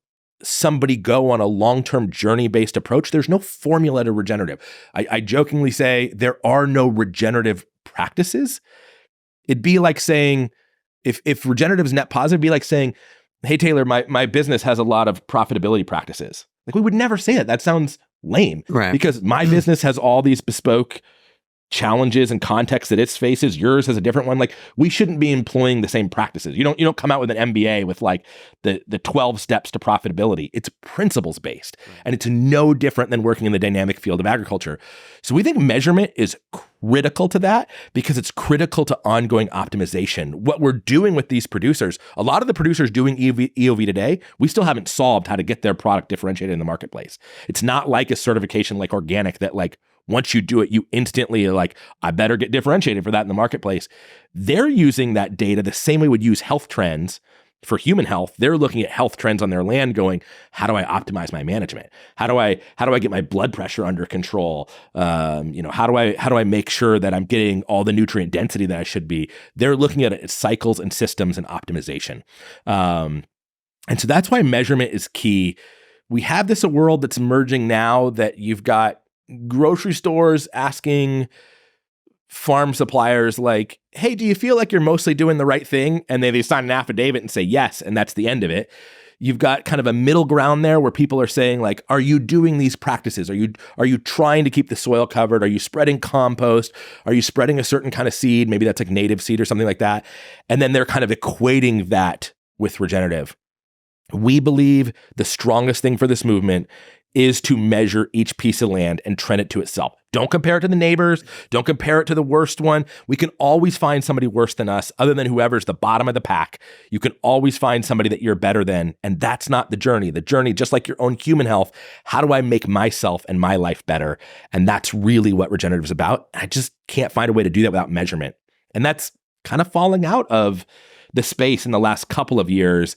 somebody go on a long-term journey-based approach, there's no formula to regenerative. I jokingly say there are no regenerative practices. It'd be like saying, if regenerative is net positive, it'd be like saying, hey, Taylor, my business has a lot of profitability practices. Like, we would never say it. That sounds lame.
Right.
Because my business has all these bespoke challenges and contexts that it faces. Yours has a different one. Like, we shouldn't be employing the same practices. You don't come out with an MBA with like the 12 steps to profitability. It's principles based. Right. And it's no different than working in the dynamic field of agriculture. So we think measurement is critical to that because it's critical to ongoing optimization. What we're doing with these producers, a lot of the producers doing EOV today, we still haven't solved how to get their product differentiated in the marketplace. It's not like a certification like organic that like, once you do it, you instantly are like, I better get differentiated for that in the marketplace. They're using that data the same way we would use health trends for human health. They're looking at health trends on their land going, how do I optimize my management? How do I get my blood pressure under control? How do I make sure that I'm getting all the nutrient density that I should be? They're looking at it as cycles and systems and optimization. And so that's why measurement is key. We have this a world that's emerging now that you've got grocery stores asking farm suppliers like, hey, do you feel like you're mostly doing the right thing? And they sign an affidavit and say yes, and that's the end of it. You've got kind of a middle ground there where people are saying like, are you doing these practices? Are you trying to keep the soil covered? Are you spreading compost? Are you spreading a certain kind of seed? Maybe that's like native seed or something like that. And then they're kind of equating that with regenerative. We believe the strongest thing for this movement is to measure each piece of land and trend it to itself. Don't compare it to the neighbors. Don't compare it to the worst one. We can always find somebody worse than us, other than whoever's the bottom of the pack. You can always find somebody that you're better than. And that's not the journey. The journey, just like your own human health, how do I make myself and my life better? And that's really what regenerative is about. I just can't find a way to do that without measurement. And that's kind of falling out of the space in the last couple of years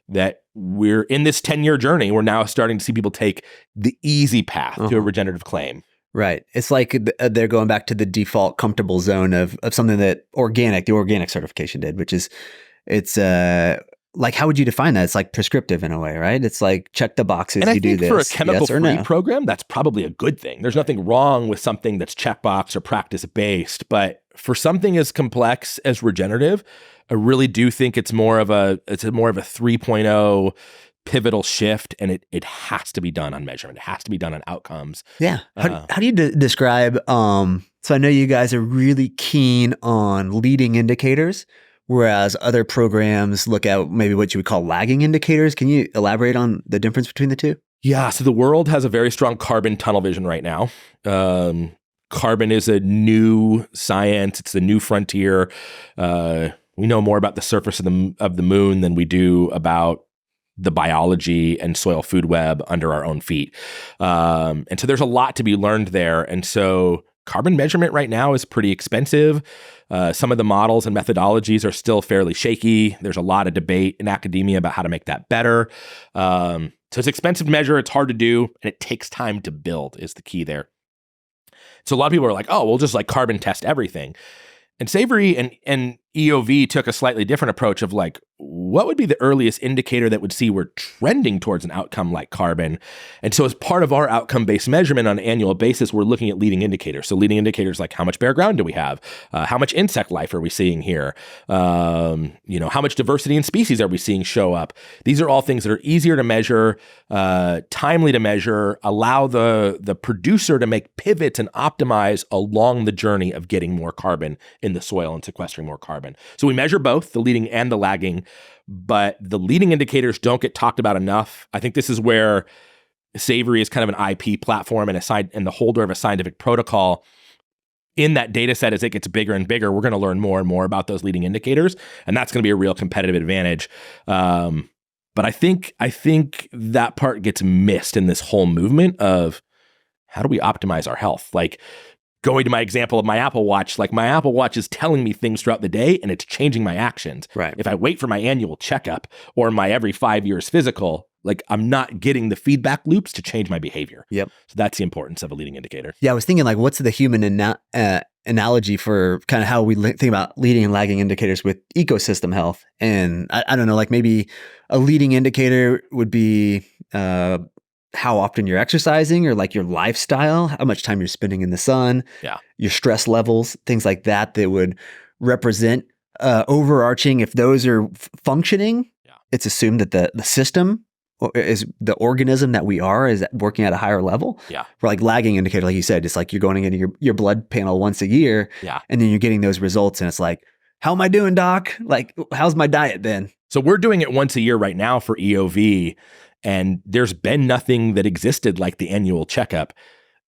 that we're in this 10-year journey. We're now starting to see people take the easy path to a regenerative claim.
Right. It's like they're going back to the default comfortable zone of something that the organic certification did, which is, it's like, how would you define that? It's like prescriptive in a way, right? It's like, check the boxes,
and
you do this.
For a chemical-free
no.
program, that's probably a good thing. There's nothing wrong with something that's checkbox or practice-based, but for something as complex as regenerative, I really do think it's more of a 3.0 pivotal shift, and it has to be done on measurement. It has to be done on outcomes.
Yeah. How do you describe, so I know you guys are really keen on leading indicators, whereas other programs look at maybe what you would call lagging indicators. Can you elaborate on the difference between the two?
Yeah. So the world has a very strong carbon tunnel vision right now. Carbon is a new science. It's the new frontier. We know more about the surface of the moon than we do about the biology and soil food web under our own feet. And so there's a lot to be learned there. And so carbon measurement right now is pretty expensive. Some of the models and methodologies are still fairly shaky. There's a lot of debate in academia about how to make that better. So it's expensive to measure. It's hard to do. And it takes time to build is the key there. So a lot of people are like, oh, we'll just like carbon test everything. And Savory and EOV took a slightly different approach of like, what would be the earliest indicator that would see we're trending towards an outcome like carbon? And so as part of our outcome-based measurement on an annual basis, we're looking at leading indicators. So leading indicators like how much bare ground do we have? How much insect life are we seeing here? How much diversity in species are we seeing show up? These are all things that are easier to measure, timely to measure, allow the producer to make pivots and optimize along the journey of getting more carbon in the soil and sequestering more carbon. So we measure both the leading and the lagging, but the leading indicators don't get talked about enough. I think this is where Savory is kind of an IP platform and the holder of a scientific protocol. In that data set, as it gets bigger and bigger, we're going to learn more and more about those leading indicators, and that's going to be a real competitive advantage. But I think that part gets missed in this whole movement of how do we optimize our health? Like, going to my example of my Apple Watch, like my Apple Watch is telling me things throughout the day and it's changing my actions.
Right.
If I wait for my annual checkup or my every 5 years physical, like I'm not getting the feedback loops to change my behavior.
Yep.
So that's the importance of a leading indicator.
Yeah, I was thinking like, what's the human analogy for kind of how we think about leading and lagging indicators with ecosystem health? And I don't know, like maybe a leading indicator would be how often you're exercising, or like your lifestyle, how much time you're spending in the sun, your stress levels, things like that would represent overarching. If those are functioning, it's assumed that the system is the organism that we are is working at a higher level.
Yeah.
For like lagging indicator, like you said, it's like you're going into your blood panel once a year, and then you're getting those results, and it's like, how am I doing, doc? Like, how's my diet been?
So we're doing it once a year right now for EOV. And there's been nothing that existed like the annual checkup.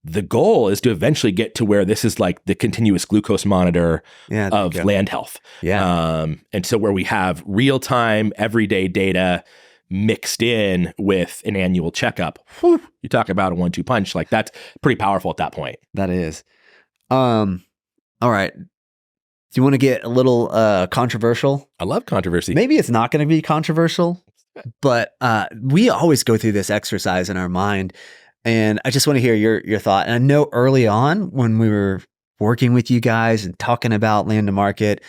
The goal is to eventually get to where this is like the continuous glucose monitor of land health.
Yeah.
And so where we have real-time, everyday data mixed in with an annual checkup, you talk about a 1-2 punch, like that's pretty powerful at that point.
That is. All right. Do you want to get a little controversial?
I love controversy.
Maybe it's not going to be controversial. But we always go through this exercise in our mind, and I just want to hear your thought. And I know early on when we were working with you guys and talking about Landa Market,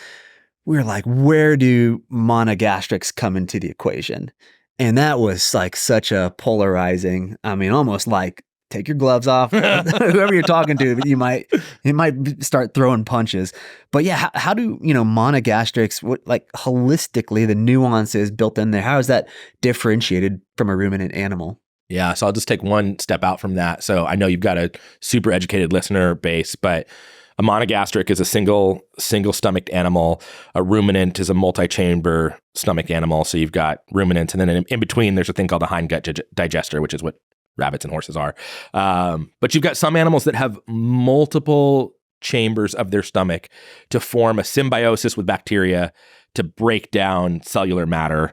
we were like, where do monogastrics come into the equation? And that was like such a polarizing, I mean, almost like take your gloves off, whoever you're talking to, it might start throwing punches. But yeah, how do, monogastrics, what, like holistically, the nuances built in there, how is that differentiated from a ruminant animal?
Yeah. So I'll just take one step out from that. So I know you've got a super educated listener base, but A monogastric is a single stomached animal. A ruminant is a multi-chamber stomached animal. So you've got ruminants, and then in between there's a thing called a hindgut digester, which is what rabbits and horses are. But you've got some animals that have multiple chambers of their stomach to form a symbiosis with bacteria to break down cellular matter,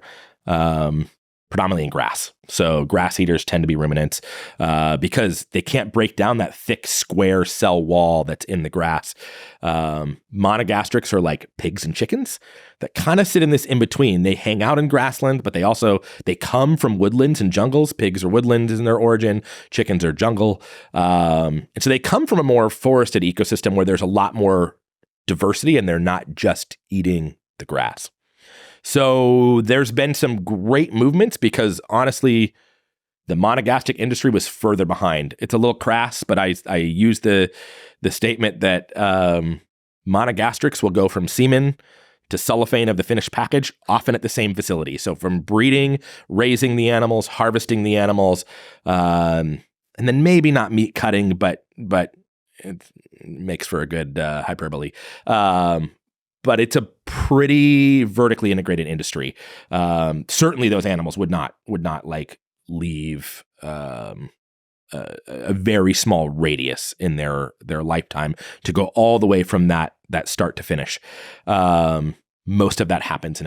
predominantly in grass. So grass eaters tend to be ruminants because they can't break down that thick square cell wall that's in the grass. Monogastrics are like pigs and chickens that kind of sit in this in between. They hang out in grassland, but they come from woodlands and jungles. Pigs are woodlands in their origin. Chickens are jungle. And so they come from a more forested ecosystem where there's a lot more diversity and they're not just eating the grass. So there's been some great movements because honestly, the monogastric industry was further behind. It's a little crass, but I use the statement that monogastrics will go from semen to cellophane of the finished package, often at the same facility. So from breeding, raising the animals, harvesting the animals, and then maybe not meat cutting, but it makes for a good hyperbole. But it's a pretty vertically integrated industry. Certainly, those animals would not like leave a very small radius in their lifetime to go all the way from that start to finish. Most of that happens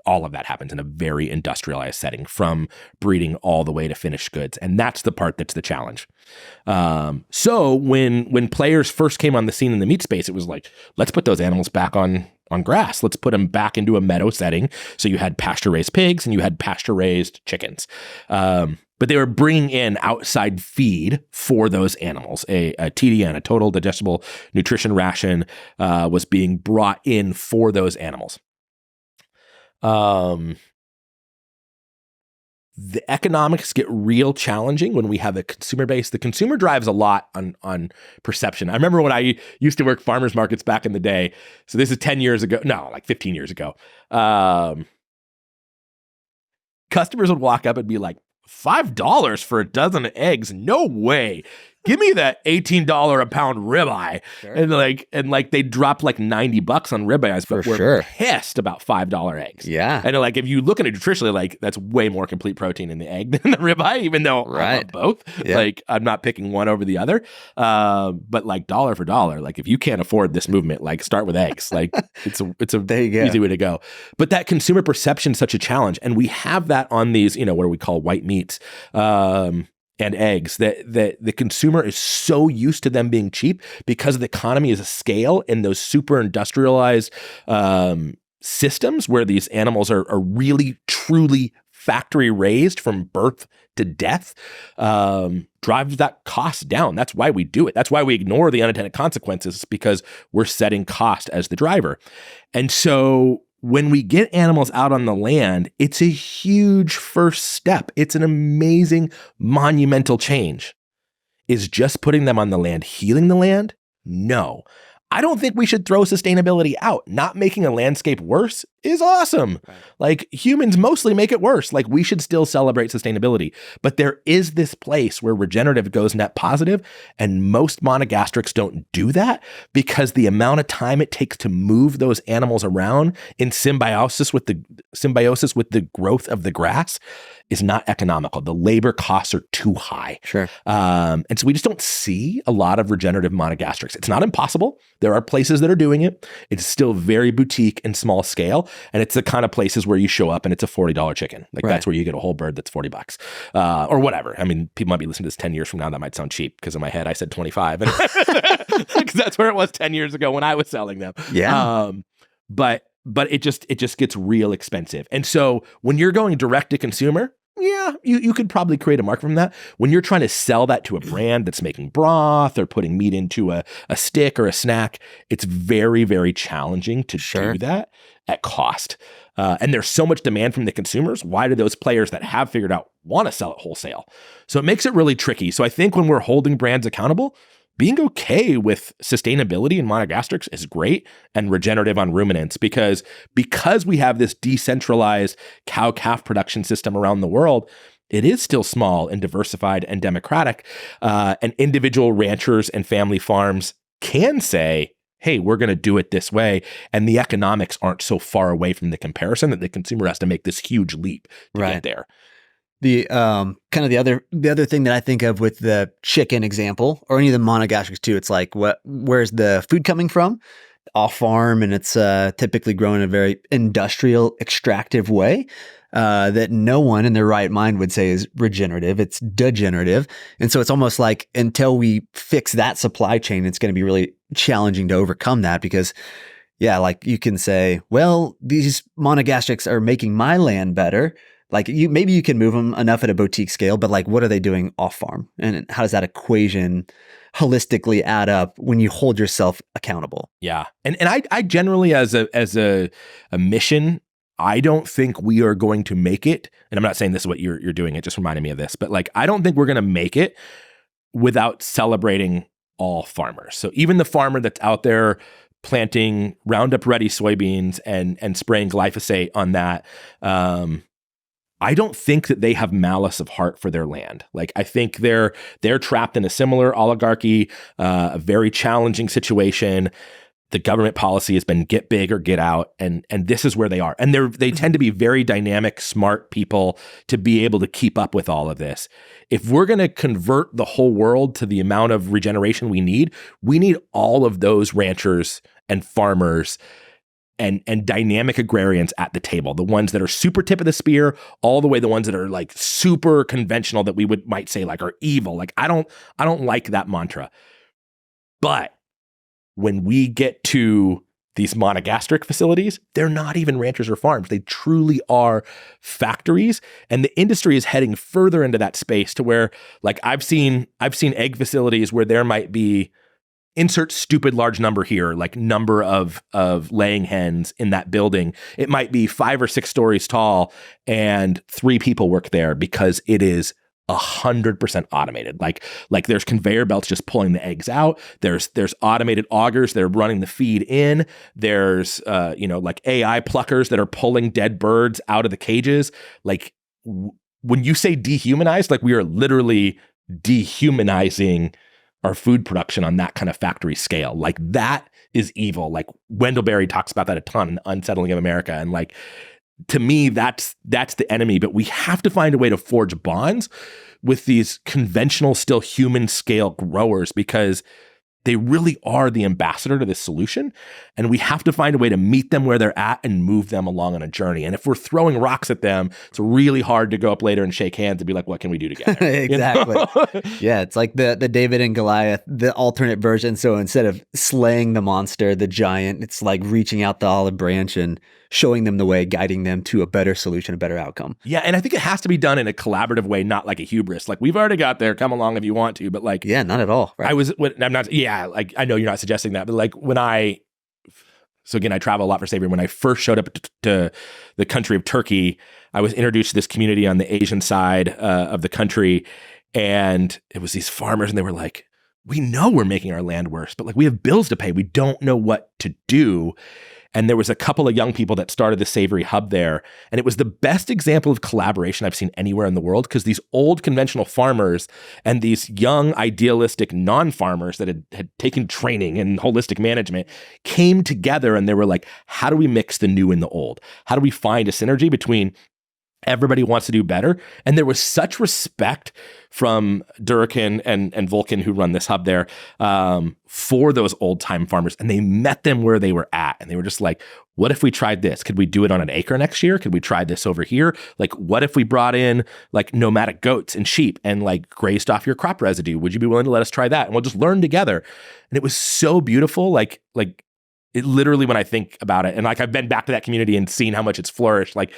all of that happens in a very industrialized setting, from breeding all the way to finished goods, and that's the part that's the challenge. So when players first came on the scene in the meat space, it was like, let's put those animals back on grass. Let's put them back into a meadow setting. So you had pasture-raised pigs and you had pasture-raised chickens. But they were bringing in outside feed for those animals. A TDN, a total digestible nutrition ration, was being brought in for those animals. The economics get real challenging when we have a consumer base. The consumer drives a lot on perception. I remember when I used to work farmers markets back in the day. So this is 10 years ago. No, like 15 years ago. Customers would walk up and be like, $5 for a dozen of eggs? No way. Give me that $18 a pound ribeye. Sure. And they dropped like $90 on ribeyes, but we're pissed about $5 eggs.
Yeah.
And like, if you look at it nutritionally, like that's way more complete protein in the egg than the ribeye, even though I love both. Yeah. Like I'm not picking one over the other. But like dollar for dollar, like if you can't afford this movement, like start with eggs. Like it's a easy way to go. But that consumer perception is such a challenge. And we have that on these, what do we call white meats? And eggs, that the consumer is so used to them being cheap because the economy is a scale in those super industrialized systems where these animals are really truly factory raised from birth to death, drives that cost down. That's why we do it. That's why we ignore the unintended consequences, because we're setting cost as the driver. And so when we get animals out on the land, it's a huge first step. It's an amazing, monumental change. Is just putting them on the land healing the land? No. I don't think we should throw sustainability out. Not making a landscape worse is awesome. Right. Like humans mostly make it worse. Like we should still celebrate sustainability. But there is this place where regenerative goes net positive, and most monogastrics don't do that because the amount of time it takes to move those animals around in symbiosis with the growth of the grass is not economical. The labor costs are too high.
Sure.
And so we just don't see a lot of regenerative monogastrics. It's not impossible. There are places that are doing it. It's still very boutique and small scale. And it's the kind of places where you show up and it's a $40 chicken. Like that's where you get a whole bird that's $40 or whatever. I mean, people might be listening to this 10 years from now. That might sound cheap because in my head I said 25 and because that's where it was 10 years ago when I was selling them.
Yeah.
But it just gets real expensive. And so when you're going direct to consumer, yeah, you could probably create a market from that. When you're trying to sell that to a brand that's making broth or putting meat into a stick or a snack, it's very, very challenging to do that at cost. And there's so much demand from the consumers. Why do those players that have figured out want to sell it wholesale? So it makes it really tricky. So I think when we're holding brands accountable, being okay with sustainability in monogastrics is great, and regenerative on ruminants, because we have this decentralized cow-calf production system around the world, it is still small and diversified and democratic, and individual ranchers and family farms can say, hey, we're going to do it this way. And the economics aren't so far away from the comparison that the consumer has to make this huge leap to get there.
The kind of the other thing that I think of with the chicken example, or any of the monogastrics too, it's like, where's the food coming from? Off farm, and it's typically grown in a very industrial, extractive way that no one in their right mind would say is regenerative. It's degenerative. And so it's almost like until we fix that supply chain, it's going to be really challenging to overcome that, because yeah, like you can say, well, these monogastrics are making my land better. Like maybe you can move them enough at a boutique scale, but like, what are they doing off farm? And how does that equation holistically add up when you hold yourself accountable?
Yeah. And I generally, as a mission, I don't think we are going to make it. And I'm not saying this is what you're doing. It just reminded me of this, but like, I don't think we're going to make it without celebrating all farmers. So even the farmer that's out there planting Roundup Ready soybeans and spraying glyphosate on that, I don't think that they have malice of heart for their land. Like, I think they're trapped in a similar oligarchy, a very challenging situation. The government policy has been get big or get out, and this is where they are. And they tend to be very dynamic, smart people to be able to keep up with all of this. If we're going to convert the whole world to the amount of regeneration we need all of those ranchers and farmers and dynamic agrarians at the table, the ones that are super tip of the spear, all the way the ones that are like super conventional that we might say like are evil. Like I don't like that mantra. But when we get to these monogastric facilities, they're not even ranchers or farms. They truly are factories, and the industry is heading further into that space to where, like, I've seen egg facilities where there might be, insert stupid large number here, like number of laying hens in that building. It might be 5 or 6 stories tall and 3 people work there because it is 100% automated. Like there's conveyor belts just pulling the eggs out. There's automated augers that are running the feed in. There's like AI pluckers that are pulling dead birds out of the cages. Like when you say dehumanized, like we are literally dehumanizing our food production on that kind of factory scale. Like that is evil. Like Wendell Berry talks about that a ton in The Unsettling of America. And like, to me, that's the enemy. But we have to find a way to forge bonds with these conventional, still human scale growers, because they really are the ambassador to this solution. And we have to find a way to meet them where they're at and move them along on a journey. And if we're throwing rocks at them, it's really hard to go up later and shake hands and be like, what can we do together?
Exactly. Yeah, it's like the David and Goliath, the alternate version. So instead of slaying the monster, the giant, it's like reaching out the olive branch and showing them the way, guiding them to a better solution, a better outcome.
Yeah, and I think it has to be done in a collaborative way, not like a hubris. Like, we've already got there, come along if you want to, but like...
Yeah, not at all. Right?
Like, I know you're not suggesting that, but like so again, I travel a lot for Savory. When I first showed up to the country of Turkey, I was introduced to this community on the Asian side of the country, and it was these farmers, and they were like, we know we're making our land worse, but like we have bills to pay. We don't know what to do. And there was a couple of young people that started the Savory Hub there. And it was the best example of collaboration I've seen anywhere in the world, because these old conventional farmers and these young idealistic non-farmers that had taken training in holistic management came together, and they were like, how do we mix the new and the old? How do we find a synergy between everybody wants to do better? And there was such respect from Durkin and Vulcan, who run this hub there, for those old time farmers. And they met them where they were at. And they were just like, what if we tried this? Could we do it on an acre next year? Could we try this over here? Like, what if we brought in like nomadic goats and sheep and like grazed off your crop residue? Would you be willing to let us try that? And we'll just learn together. And it was so beautiful. Like it literally, when I think about it, and like I've been back to that community and seen how much it's flourished, like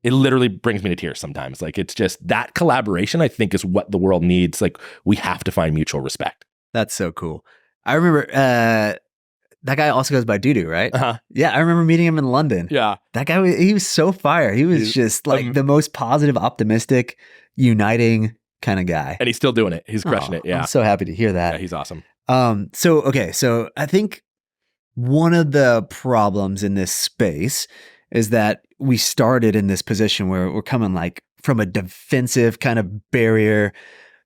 it literally brings me to tears sometimes. Like, it's just that collaboration, I think, is what the world needs. Like, we have to find mutual respect.
That's so cool. I remember that guy also goes by Dudu, right?
Uh-huh.
Yeah, I remember meeting him in London.
Yeah.
That guy, he was so fire. He was just like the most positive, optimistic, uniting kind of guy.
And he's still doing it. He's crushing it. Yeah.
I'm so happy to hear that.
Yeah, he's awesome.
So I think one of the problems in this space is that we started in this position where we're coming like from a defensive kind of barrier,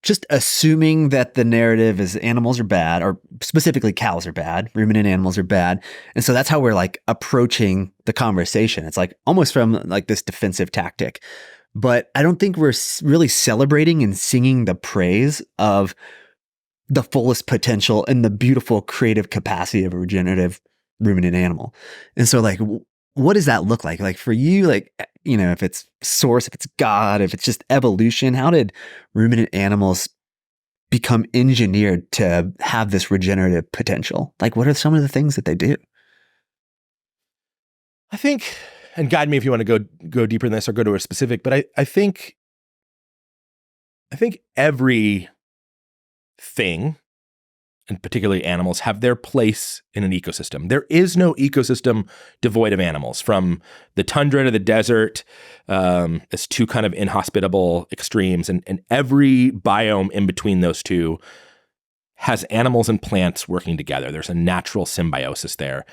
just assuming that the narrative is animals are bad, or specifically cows are bad, ruminant animals are bad. And so that's how we're like approaching the conversation. It's like almost from like this defensive tactic. But I don't think we're really celebrating and singing the praise of the fullest potential and the beautiful creative capacity of a regenerative ruminant animal. And so like, what does that look like? Like for you, like, you know, if it's source, if it's God, if it's just evolution, how did ruminant animals become engineered to have this regenerative potential? Like, what are some of the things that they do?
I think, and guide me if you want to go deeper in this or go to a specific, but I think every thing, and particularly animals, have their place in an ecosystem. There is no ecosystem devoid of animals, from the tundra to the desert, as two kind of inhospitable extremes. And every biome in between those two has animals and plants working together. There's a natural symbiosis there.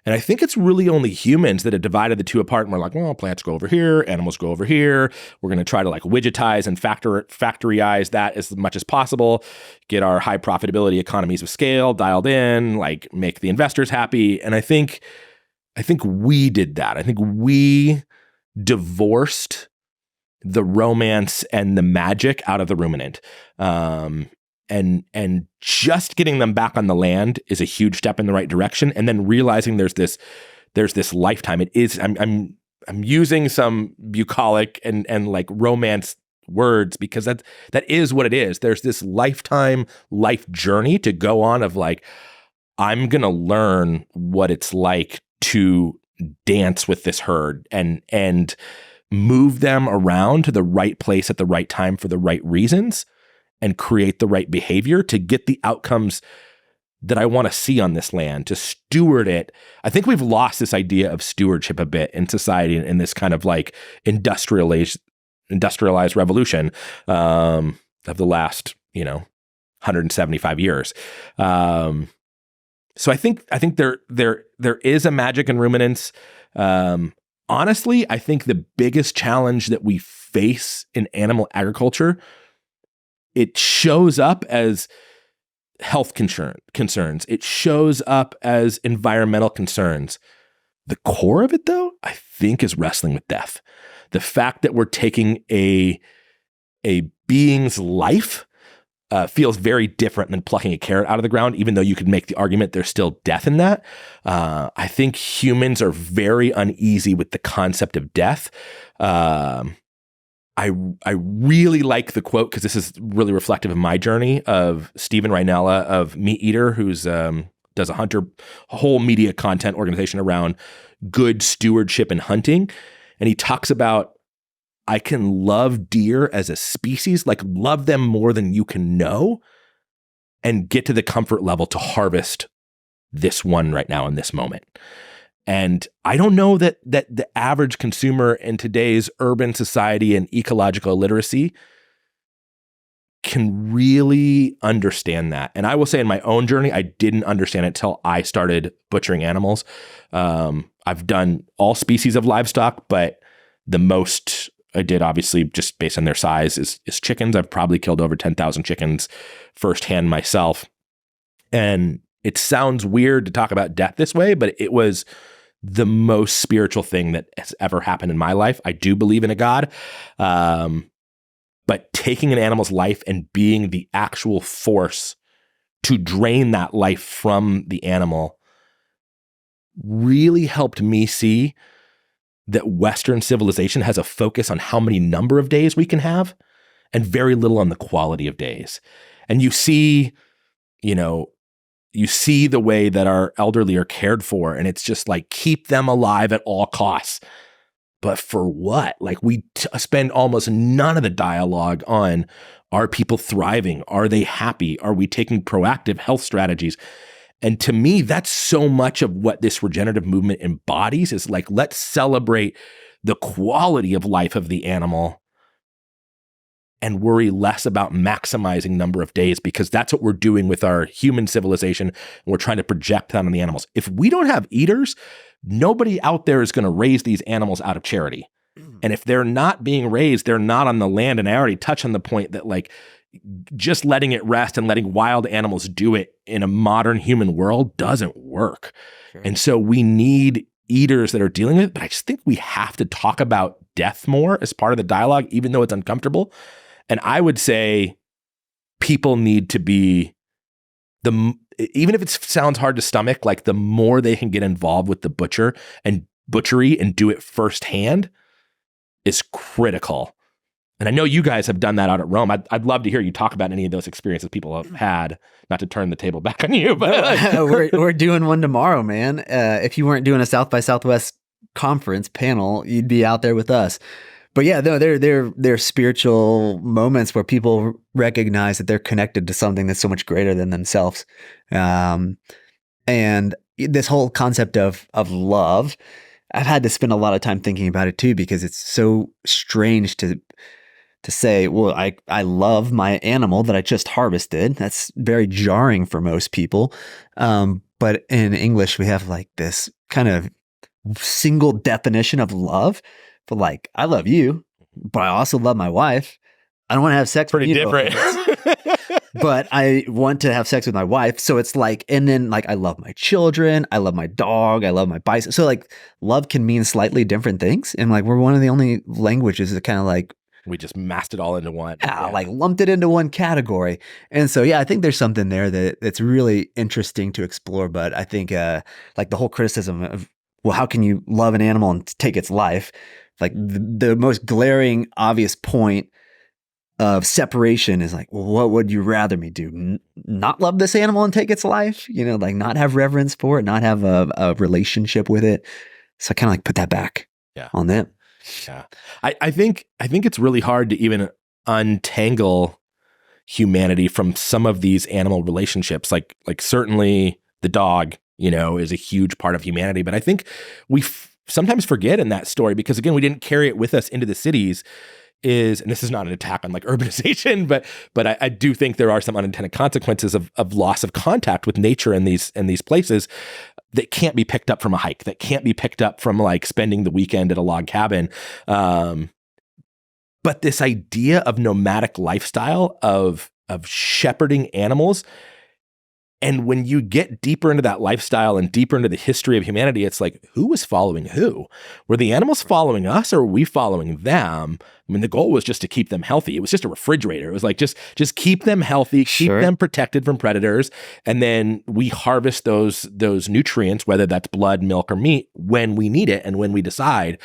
And I think it's really only humans that have divided the two apart. And we're like, well, plants go over here, animals go over here. We're going to try to like widgetize and factoryize that as much as possible, get our high profitability economies of scale dialed in, like make the investors happy. And I think we did that. I think we divorced the romance and the magic out of the ruminant. And just getting them back on the land is a huge step in the right direction. And then realizing there's this lifetime. It is, I'm using some bucolic and like romance words because that is what it is. There's this lifetime life journey to go on of like, I'm going to learn what it's like to dance with this herd and move them around to the right place at the right time for the right reasons, and create the right behavior to get the outcomes that I want to see on this land, to steward it. I think we've lost this idea of stewardship a bit in society in this kind of like industrialized revolution of the last, 175 years. So I think there is a magic in ruminants. Honestly, I think the biggest challenge that we face in animal agriculture, it shows up as health concerns. It shows up as environmental concerns. The core of it, though, I think is wrestling with death. The fact that we're taking a being's life feels very different than plucking a carrot out of the ground, even though you could make the argument there's still death in that. I think humans are very uneasy with the concept of death. I really like the quote, because this is really reflective of my journey, of Stephen Reinella of Meat Eater, who's does a whole media content organization around good stewardship and hunting. And he talks about, I can love deer as a species, like love them more than you can know, and get to the comfort level to harvest this one right now in this moment. And I don't know that the average consumer in today's urban society and ecological literacy can really understand that. And I will say in my own journey, I didn't understand it till I started butchering animals. I've done all species of livestock, but the most I did, obviously, just based on their size, is chickens. I've probably killed over 10,000 chickens firsthand myself. And it sounds weird to talk about death this way, but it was the most spiritual thing that has ever happened in my life. I do believe in a God. But taking an animal's life and being the actual force to drain that life from the animal really helped me see that Western civilization has a focus on how many number of days we can have and very little on the quality of days. And you see the way that our elderly are cared for, and it's just like, keep them alive at all costs. But for what? Like, we spend almost none of the dialogue on, are people thriving? Are they happy? Are we taking proactive health strategies? And to me, that's so much of what this regenerative movement embodies, is like, let's celebrate the quality of life of the animal and worry less about maximizing number of days, because that's what we're doing with our human civilization. And we're trying to project that on the animals. If we don't have eaters, nobody out there is going to raise these animals out of charity. And if they're not being raised, they're not on the land. And I already touched on the point that, like, just letting it rest and letting wild animals do it in a modern human world doesn't work. Sure. And so we need eaters that are dealing with it. But I just think we have to talk about death more as part of the dialogue, even though it's uncomfortable. And I would say people need to be even if it sounds hard to stomach, like the more they can get involved with the butchery and do it firsthand is critical. And I know you guys have done that out at Rome. I'd love to hear you talk about any of those experiences people have had, not to turn the table back on you, but
we're doing one tomorrow, man. If you weren't doing a South by Southwest conference panel, you'd be out there with us. But yeah, no, they're spiritual moments where people recognize that they're connected to something that's so much greater than themselves. And this whole concept of love, I've had to spend a lot of time thinking about it too, because it's so strange to say, well, I love my animal that I just harvested. That's very jarring for most people. But in English, we have like this kind of single definition of love. But like, I love you, but I also love my wife. I don't want to have sex with you.
Pretty different.
But I want to have sex with my wife. So it's like, and then like, I love my children. I love my dog. I love my bicycle. So like, love can mean slightly different things. And like, we're one of the only languages that kind of like,
we just massed it all into one.
Yeah, like lumped it into one category. And so, yeah, I think there's something there that's really interesting to explore. But I think like the whole criticism of, well, how can you love an animal and take its life? Like the most glaring, obvious point of separation is like, well, what would you rather me do? Not love this animal and take its life? You know, like not have reverence for it, not have a relationship with it. So I kind of like put that back on them.
Yeah. I think it's really hard to even untangle humanity from some of these animal relationships. Like certainly the dog, you know, is a huge part of humanity. But I think we sometimes forget in that story, because again, we didn't carry it with us into the cities, and this is not an attack on like urbanization, but I do think there are some unintended consequences of loss of contact with nature in these places that can't be picked up from a hike, that can't be picked up from like spending the weekend at a log cabin. But this idea of nomadic lifestyle, of shepherding animals, and when you get deeper into that lifestyle and deeper into the history of humanity, it's like, who was following who? Were the animals following us, or were we following them? I mean, the goal was just to keep them healthy. It was just a refrigerator. It was like, just keep them healthy, keep them protected from predators. And then we harvest those nutrients, whether that's blood, milk, or meat, when we need it and when we decide.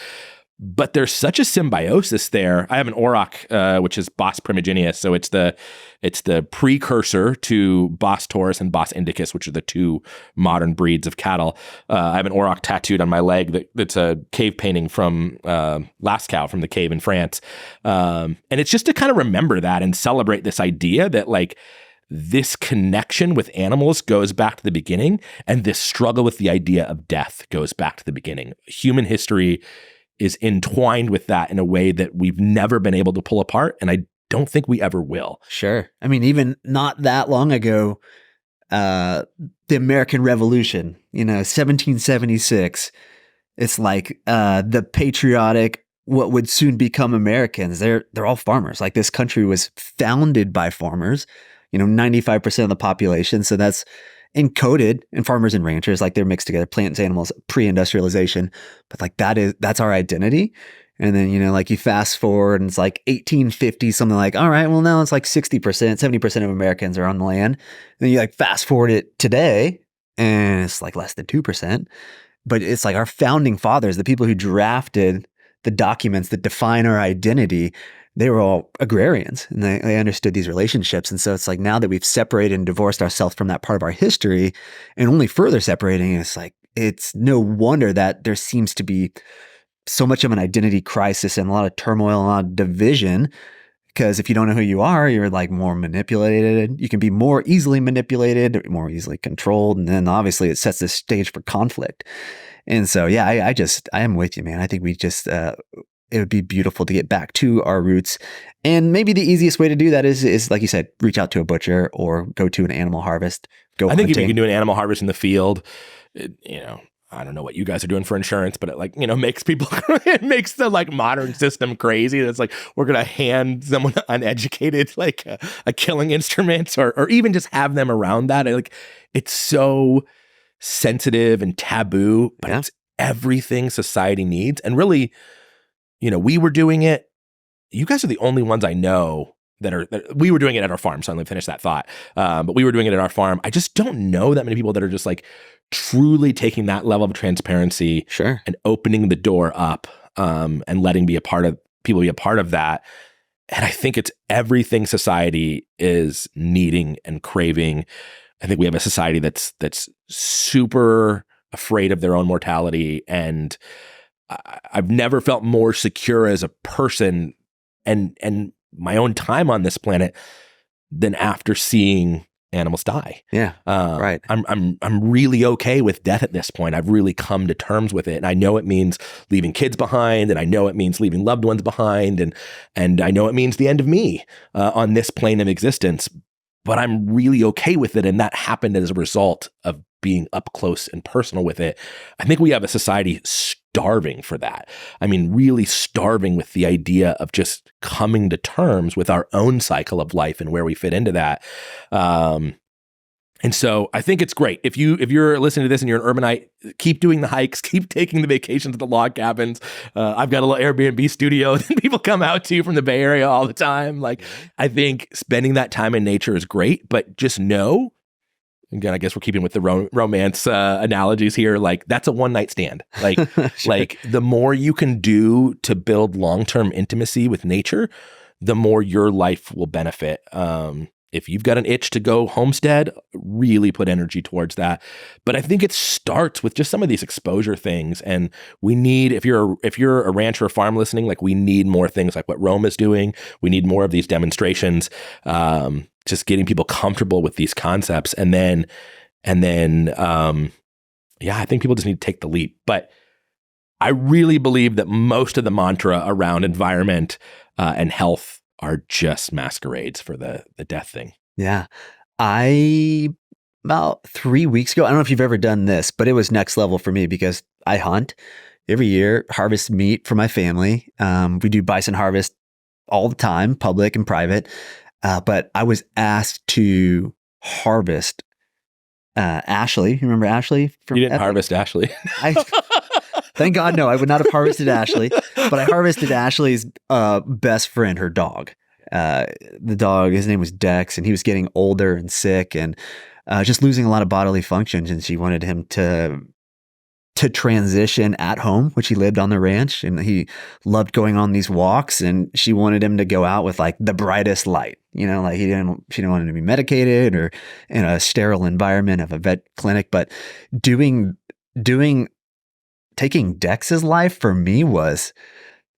But there's such a symbiosis there. I have an auroch, which is Bos primigenius. So it's the precursor to Bos taurus and Bos indicus, which are the two modern breeds of cattle. I have an auroch tattooed on my leg that's a cave painting from Lascaux, from the cave in France. And it's just to kind of remember that and celebrate this idea that like this connection with animals goes back to the beginning, and this struggle with the idea of death goes back to the beginning. Human history is entwined with that in a way that we've never been able to pull apart, and I don't think we ever will.
Sure. I mean, even not that long ago, the American Revolution, 1776, it's like the patriotic, what would soon become Americans. They're all farmers. Like, this country was founded by farmers, 95% of the population. So that's encoded in farmers and ranchers, like they're mixed together, plants, animals, pre-industrialization. But like that's our identity. And then, like you fast forward and it's like 1850, something like, all right, well now it's like 60%, 70% of Americans are on the land. And then you like fast forward it today and it's like less than 2%. But it's like our founding fathers, the people who drafted the documents that define our identity, they were all agrarians and they understood these relationships. And so it's like, now that we've separated and divorced ourselves from that part of our history and only further separating, it's like, it's no wonder that there seems to be so much of an identity crisis and a lot of turmoil and a lot of division, because if you don't know who you are, you're like more manipulated. You can be more easily manipulated, more easily controlled. And then obviously it sets the stage for conflict. And so, yeah, I am with you, man. I think we just, it would be beautiful to get back to our roots. And maybe the easiest way to do that is like you said, reach out to a butcher or go to an animal harvest,
I think if you can do an animal harvest in the field, I don't know what you guys are doing for insurance, but it like, makes people, it makes the like modern system crazy. It's like, we're going to hand someone uneducated, like a killing instrument or even just have them around that. Like, it's so sensitive and taboo, but it's everything society needs. And really, we were doing it. You guys are the only ones I know we were doing it at our farm. So let me finish that thought. But we were doing it at our farm. I just don't know that many people that are just like truly taking that level of transparency and opening the door up and letting people be a part of that. And I think it's everything society is needing and craving. I think we have a society that's super afraid of their own mortality. And I've never felt more secure as a person and my own time on this planet than after seeing animals die.
Yeah. Right.
I'm really okay with death at this point. I've really come to terms with it. And I know it means leaving kids behind, and I know it means leaving loved ones behind, and I know it means the end of me on this plane of existence. But I'm really okay with it. And that happened as a result of being up close and personal with it. I think we have a society starving for that. I mean, really starving with the idea of just coming to terms with our own cycle of life and where we fit into that. And so I think it's great. If you're listening to this and you're an urbanite, keep doing the hikes, keep taking the vacations at the log cabins. I've got a little Airbnb studio that people come out to from the Bay Area all the time. Like, I think spending that time in nature is great, but just know, again, I guess we're keeping with the romance analogies here. Like, that's a one night stand. Like, like the more you can do to build long-term intimacy with nature, the more your life will benefit. If you've got an itch to go homestead, really put energy towards that. But I think it starts with just some of these exposure things. And we need, if you're a rancher or farm listening, like, we need more things like what Rome is doing. We need more of these demonstrations, just getting people comfortable with these concepts. And then, I think people just need to take the leap. But I really believe that most of the mantra around environment and health are just masquerades for the death thing.
Yeah. About 3 weeks ago, I don't know if you've ever done this, but it was next level for me because I hunt every year, harvest meat for my family. We do bison harvest all the time, public and private. But I was asked to harvest Ashley. You remember Ashley?
You didn't harvest Ashley.
Thank God, no, I would not have harvested Ashley, but I harvested Ashley's best friend, her dog. The dog, his name was Dex, and he was getting older and sick and just losing a lot of bodily functions. And she wanted him to transition at home, which he lived on the ranch, and he loved going on these walks. And she wanted him to go out with like the brightest light, like she didn't want him to be medicated or in a sterile environment of a vet clinic. But taking Dex's life for me was,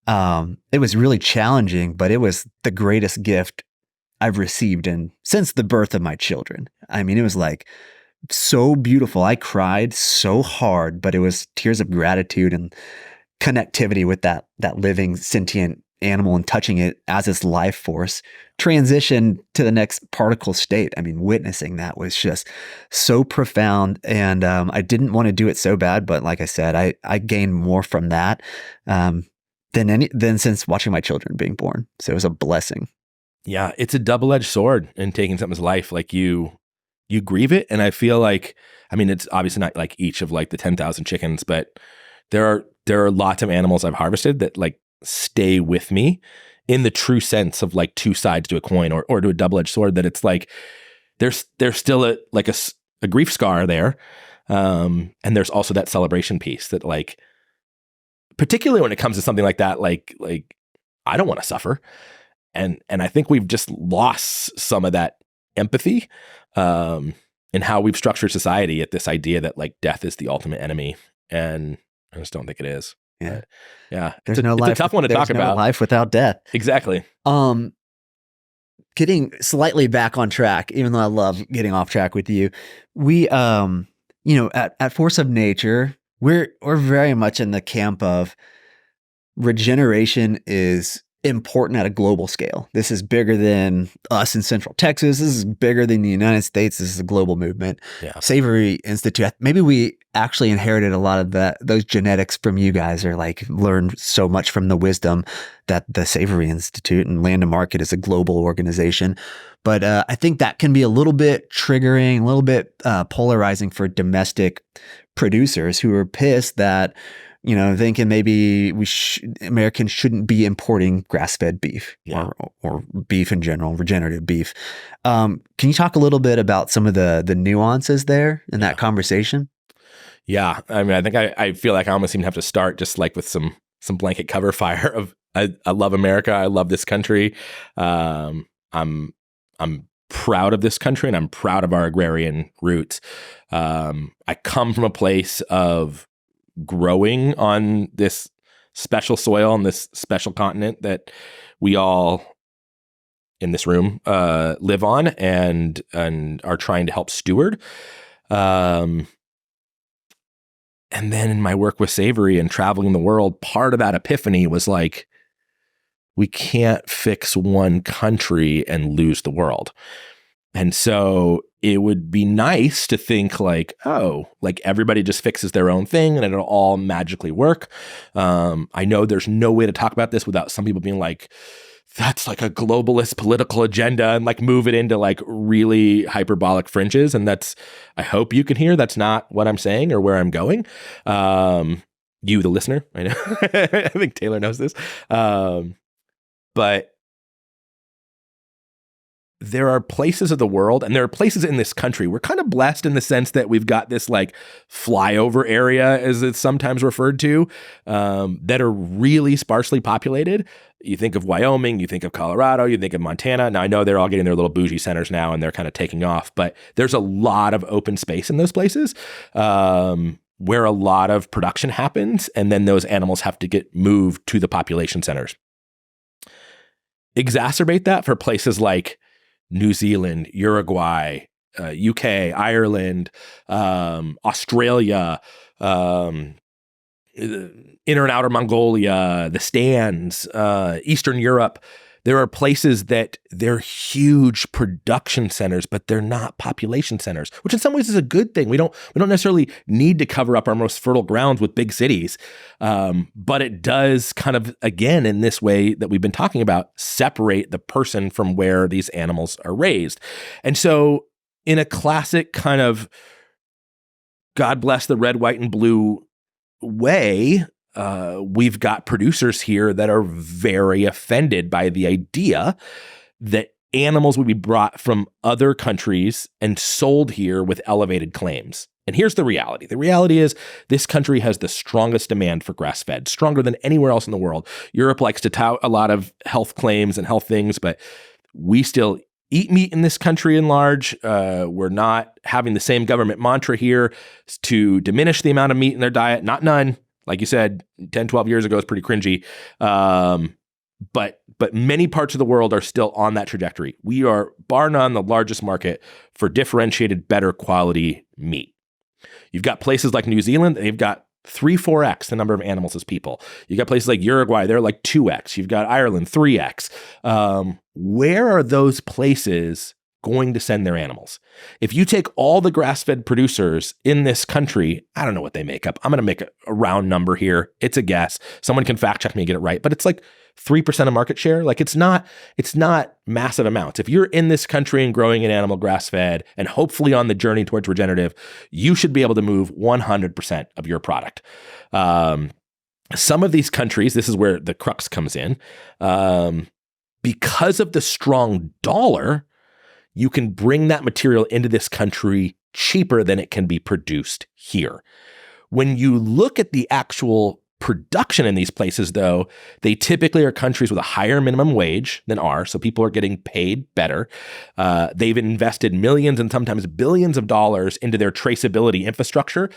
it was really challenging, but it was the greatest gift I've received since the birth of my children. I mean, it was like so beautiful. I cried so hard, but it was tears of gratitude and connectivity with that living sentient animal and touching it as its life force transition to the next particle state. I mean, witnessing that was just so profound. And I didn't want to do it so bad, but like I said, I gained more from that than since watching my children being born. So it was a blessing.
Yeah, it's a double-edged sword in taking something's life. Like, you grieve it, and I feel like, I mean, it's obviously not like each of like the 10,000 chickens, but there are lots of animals I've harvested that like stay with me in the true sense of like two sides to a coin or to a double-edged sword, that it's like there's still a grief scar there, and there's also that celebration piece that, like, particularly when it comes to something like that, like I don't want to suffer, and I think we've just lost some of that empathy in how we've structured society at this idea that like death is the ultimate enemy, and I just don't think it is.
Yeah.
Yeah.
It's
a tough one to talk about.
Life without death. Exactly. Getting slightly back on track, even though I love getting off track with you, we, at Force of Nature, we're very much in the camp of regeneration is important at a global scale. This is bigger than us in Central Texas. This is bigger than the United States. This is a global movement.
Yeah.
Savory Institute, maybe we actually inherited a lot of those genetics from you guys, or like learned so much from the wisdom that the Savory Institute and Landa Market is a global organization. But I think that can be a little bit triggering, a little bit polarizing for domestic producers who are pissed that, thinking maybe Americans shouldn't be importing grass-fed beef, or beef in general, regenerative beef. Can you talk a little bit about some of the nuances there in that conversation?
Yeah, I mean, I think I feel like I almost even have to start just like with some blanket cover fire of I love America, I love this country. I'm proud of this country, and I'm proud of our agrarian roots. I come from a place of growing on this special soil on this special continent that we all in this room live on and are trying to help steward. And then in my work with Savory and traveling the world, part of that epiphany was like, we can't fix one country and lose the world. And so it would be nice to think like, oh, like everybody just fixes their own thing and it'll all magically work. I know there's no way to talk about this without some people being like, that's like a globalist political agenda, and like move it into like really hyperbolic fringes. And that's, I hope you can hear, that's not what I'm saying or where I'm going. You, the listener, I know, I think Taylor knows this. But there are places of the world, and there are places in this country. We're kind of blessed in the sense that we've got this like flyover area, as it's sometimes referred to, that are really sparsely populated. You think of Wyoming, you think of Colorado, you think of Montana. Now, I know they're all getting their little bougie centers now, and they're kind of taking off, but there's a lot of open space in those places where a lot of production happens, and then those animals have to get moved to the population centers. Exacerbate that for places like New Zealand, Uruguay, UK, Ireland, Australia, Inner and Outer Mongolia, the Stands, Eastern Europe. There are places that they're huge production centers, but they're not population centers, which in some ways is a good thing. We don't necessarily need to cover up our most fertile grounds with big cities, but it does kind of, again, in this way that we've been talking about, separate the person from where these animals are raised. And so in a classic kind of God bless the red, white, and blue way, we've got producers here that are very offended by the idea that animals would be brought from other countries and sold here with elevated claims. And here's the reality. The reality is this country has the strongest demand for grass-fed, stronger than anywhere else in the world. Europe likes to tout a lot of health claims and health things, but we still eat meat in this country in large. We're not having the same government mantra here to diminish the amount of meat in their diet. Not none. Like you said, 10, 12 years ago, it's pretty cringy. But many parts of the world are still on that trajectory. We are, bar none, the largest market for differentiated, better quality meat. You've got places like New Zealand, they've got 3-4x the number of animals as people. You got places like Uruguay, they're like 2x. You've got Ireland, 3x. Where are those places going to send their animals? If you take all the grass-fed producers in this country, I don't know what they make up. I'm going to make a round number here. It's a guess. Someone can fact check me and get it right, but it's like 3% of market share. Like it's not massive amounts. If you're in this country and growing an animal grass-fed and hopefully on the journey towards regenerative, you should be able to move 100% of your product. Some of these countries, this is where the crux comes in, because of the strong dollar, you can bring that material into this country cheaper than it can be produced here. When you look at the actual production in these places, though, they typically are countries with a higher minimum wage than ours, so people are getting paid better. They've invested millions and sometimes billions of dollars into their traceability infrastructure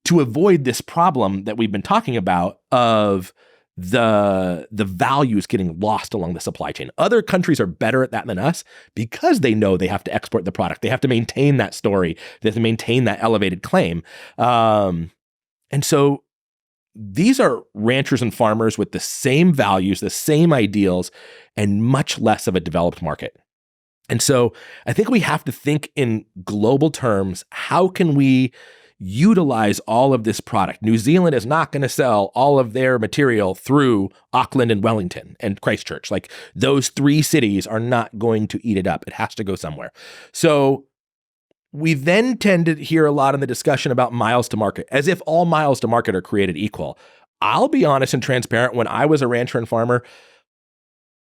to avoid this problem that we've been talking about of the values getting lost along the supply chain. Other countries are better at that than us because they know they have to export the product. They have to maintain that story. They have to maintain that elevated claim. And so these are ranchers and farmers with the same values, the same ideals, and much less of a developed market. And so I think we have to think in global terms. How can we utilize all of this product? New Zealand is not going to sell all of their material through Auckland and Wellington and Christchurch. Like, those three cities are not going to eat it up. It has to go somewhere. So we then tend to hear a lot in the discussion about miles to market, as if all miles to market are created equal. I'll be honest and transparent. When I was a rancher and farmer,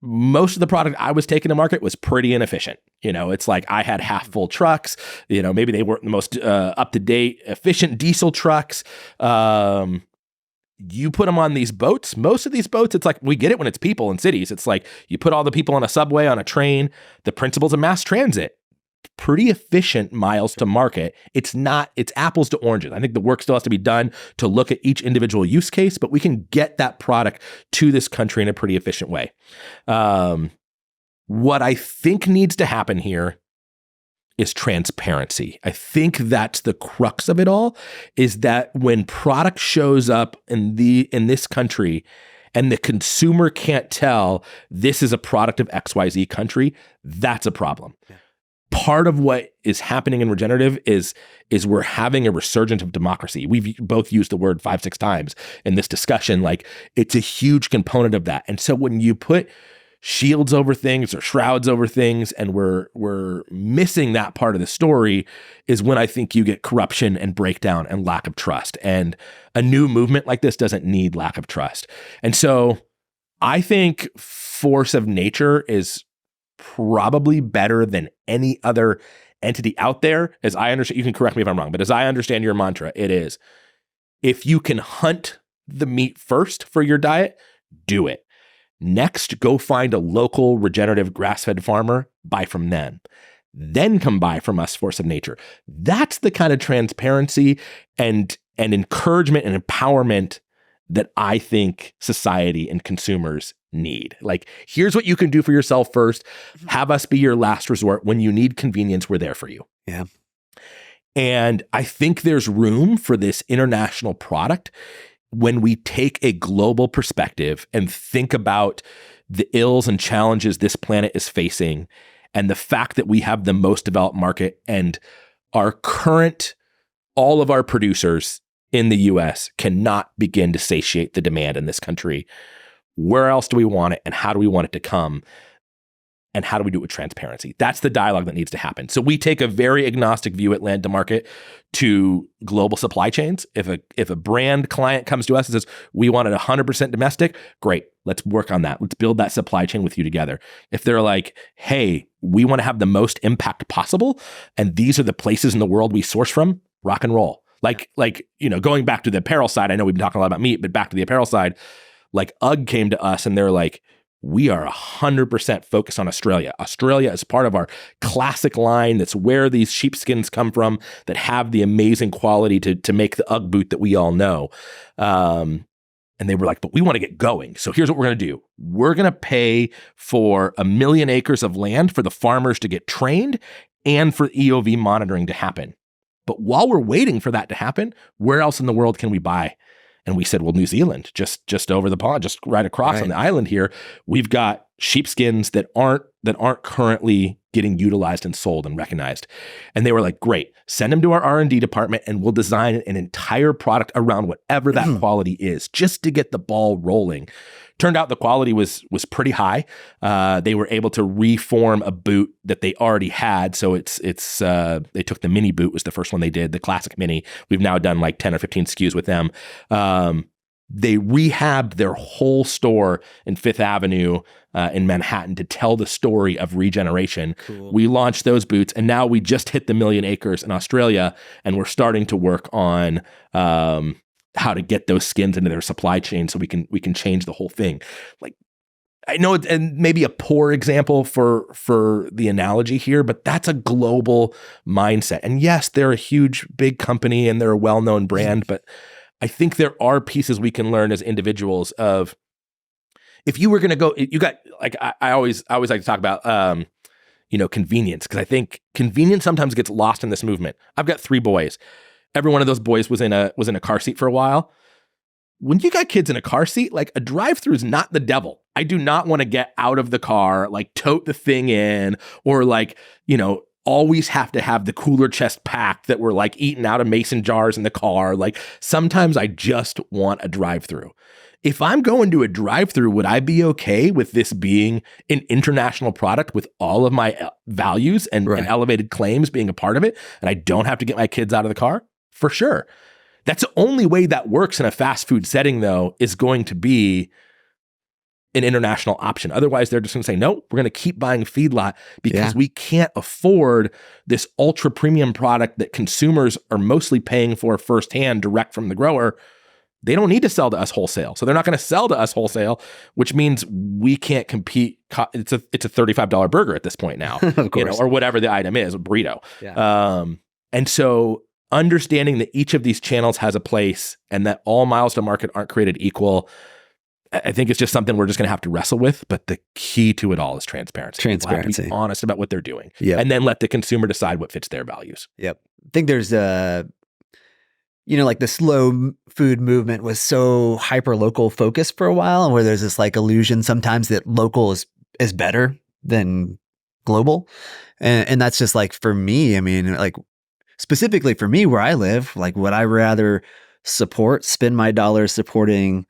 most of the product I was taking to market was pretty inefficient. It's like I had half full trucks. Maybe they weren't the most up-to-date, efficient diesel trucks. You put them on these boats. Most of these boats, it's like, we get it when it's people in cities. It's like you put all the people on a subway, on a train, the principles of mass transit. Pretty efficient miles to market. It's apples to oranges. I think the work still has to be done to look at each individual use case, but we can get that product to this country in a pretty efficient way. What I think needs to happen here is transparency. I think that's the crux of it all, is that when product shows up in this country and the consumer can't tell this is a product of XYZ country, that's a problem. Yeah. Part of what is happening in regenerative is we're having a resurgence of democracy. We've both used the word 5-6 times in this discussion. Like, it's a huge component of that. And so when you put shields over things or shrouds over things, and we're missing that part of the story, is when I think you get corruption and breakdown and lack of trust. And a new movement like this doesn't need lack of trust. And so I think force of nature is probably better than any other entity out there. As I understand, you can correct me if I'm wrong, but as I understand your mantra, it is, if you can hunt the meat first for your diet, do it. Next, go find a local regenerative grass-fed farmer, buy from them. Then come buy from us, force of nature. That's the kind of transparency and encouragement and empowerment that I think society and consumers need. Like, here's what you can do for yourself first. Have us be your last resort. When you need convenience, we're there for you.
Yeah.
And I think there's room for this international product when we take a global perspective and think about the ills and challenges this planet is facing, and the fact that we have the most developed market, and all of our producers in the US cannot begin to satiate the demand in this country. Where else do we want it, and how do we want it to come? And how do we do it with transparency? That's the dialogue that needs to happen. So we take a very agnostic view at Landa Market to global supply chains. If a brand client comes to us and says, we want it 100% domestic, great, let's work on that. Let's build that supply chain with you together. If they're like, hey, we want to have the most impact possible, and these are the places in the world we source from, rock and roll. Like, going back to the apparel side, I know we've been talking a lot about meat, but back to the apparel side, like UGG came to us and they're like, we are 100% focused on Australia. Australia is part of our classic line. That's where these sheepskins come from that have the amazing quality to make the UGG boot that we all know. And they were like, but we want to get going. So here's what we're going to do. We're going to pay for 1 million acres of land for the farmers to get trained and for EOV monitoring to happen. But while we're waiting for that to happen, where else in the world can we buy? And we said, well, New Zealand, just over the pond, just right across on the island here, we've got sheepskins that aren't currently getting utilized and sold and recognized. And they were like, great, send them to our R&D department and we'll design an entire product around whatever that quality is, just to get the ball rolling. Turned out the quality was pretty high. They were able to reform a boot that they already had. So it's they took the mini boot, was the first one they did, the classic mini. We've now done like 10 or 15 SKUs with them. They rehabbed their whole store in Fifth Avenue in Manhattan to tell the story of regeneration. Cool. We launched those boots, and now we just hit the 1 million acres in Australia, and we're starting to work on how to get those skins into their supply chain so we can change the whole thing. Like, I know it's, and maybe a poor example for the analogy here, but that's a global mindset. And yes, they're a huge, big company and they're a well-known brand, but I think there are pieces we can learn as individuals of, if you were going to go, you got, like, I always like to talk about, convenience, because I think convenience sometimes gets lost in this movement. I've got 3 boys. Every one of those boys was in a car seat for a while. when you got kids in a car seat, like a drive-through is not the devil. I do not want to get out of the car, like tote the thing in, or like, always have to have the cooler chest packed that we're like eating out of mason jars in the car. Like sometimes I just want a drive-through. If I'm going to a drive-through, would I be okay with this being an international product with all of my values and elevated claims being a part of it, and I don't have to get my kids out of the car? For sure. That's the only way that works in a fast food setting, though, is going to be an international option. Otherwise, they're just going to say, no, we're going to keep buying feedlot because we can't afford this ultra premium product that consumers are mostly paying for firsthand direct from the grower. They don't need to sell to us wholesale. So they're not going to sell to us wholesale, which means we can't compete. It's a $35 burger at this point now, or whatever the item is, a burrito. Yeah. And so understanding that each of these channels has a place and that all miles to market aren't created equal, I think it's just something we're just going to have to wrestle with. But the key to it all is transparency. Be honest about what they're doing. Yep. And then let the consumer decide what fits their values.
Yep. I think there's like the slow food movement was so hyper local focused for a while, and where there's this like illusion sometimes that local is better than global. And that's just like, for me, I mean, like specifically for me where I live, like would I rather spend my dollars supporting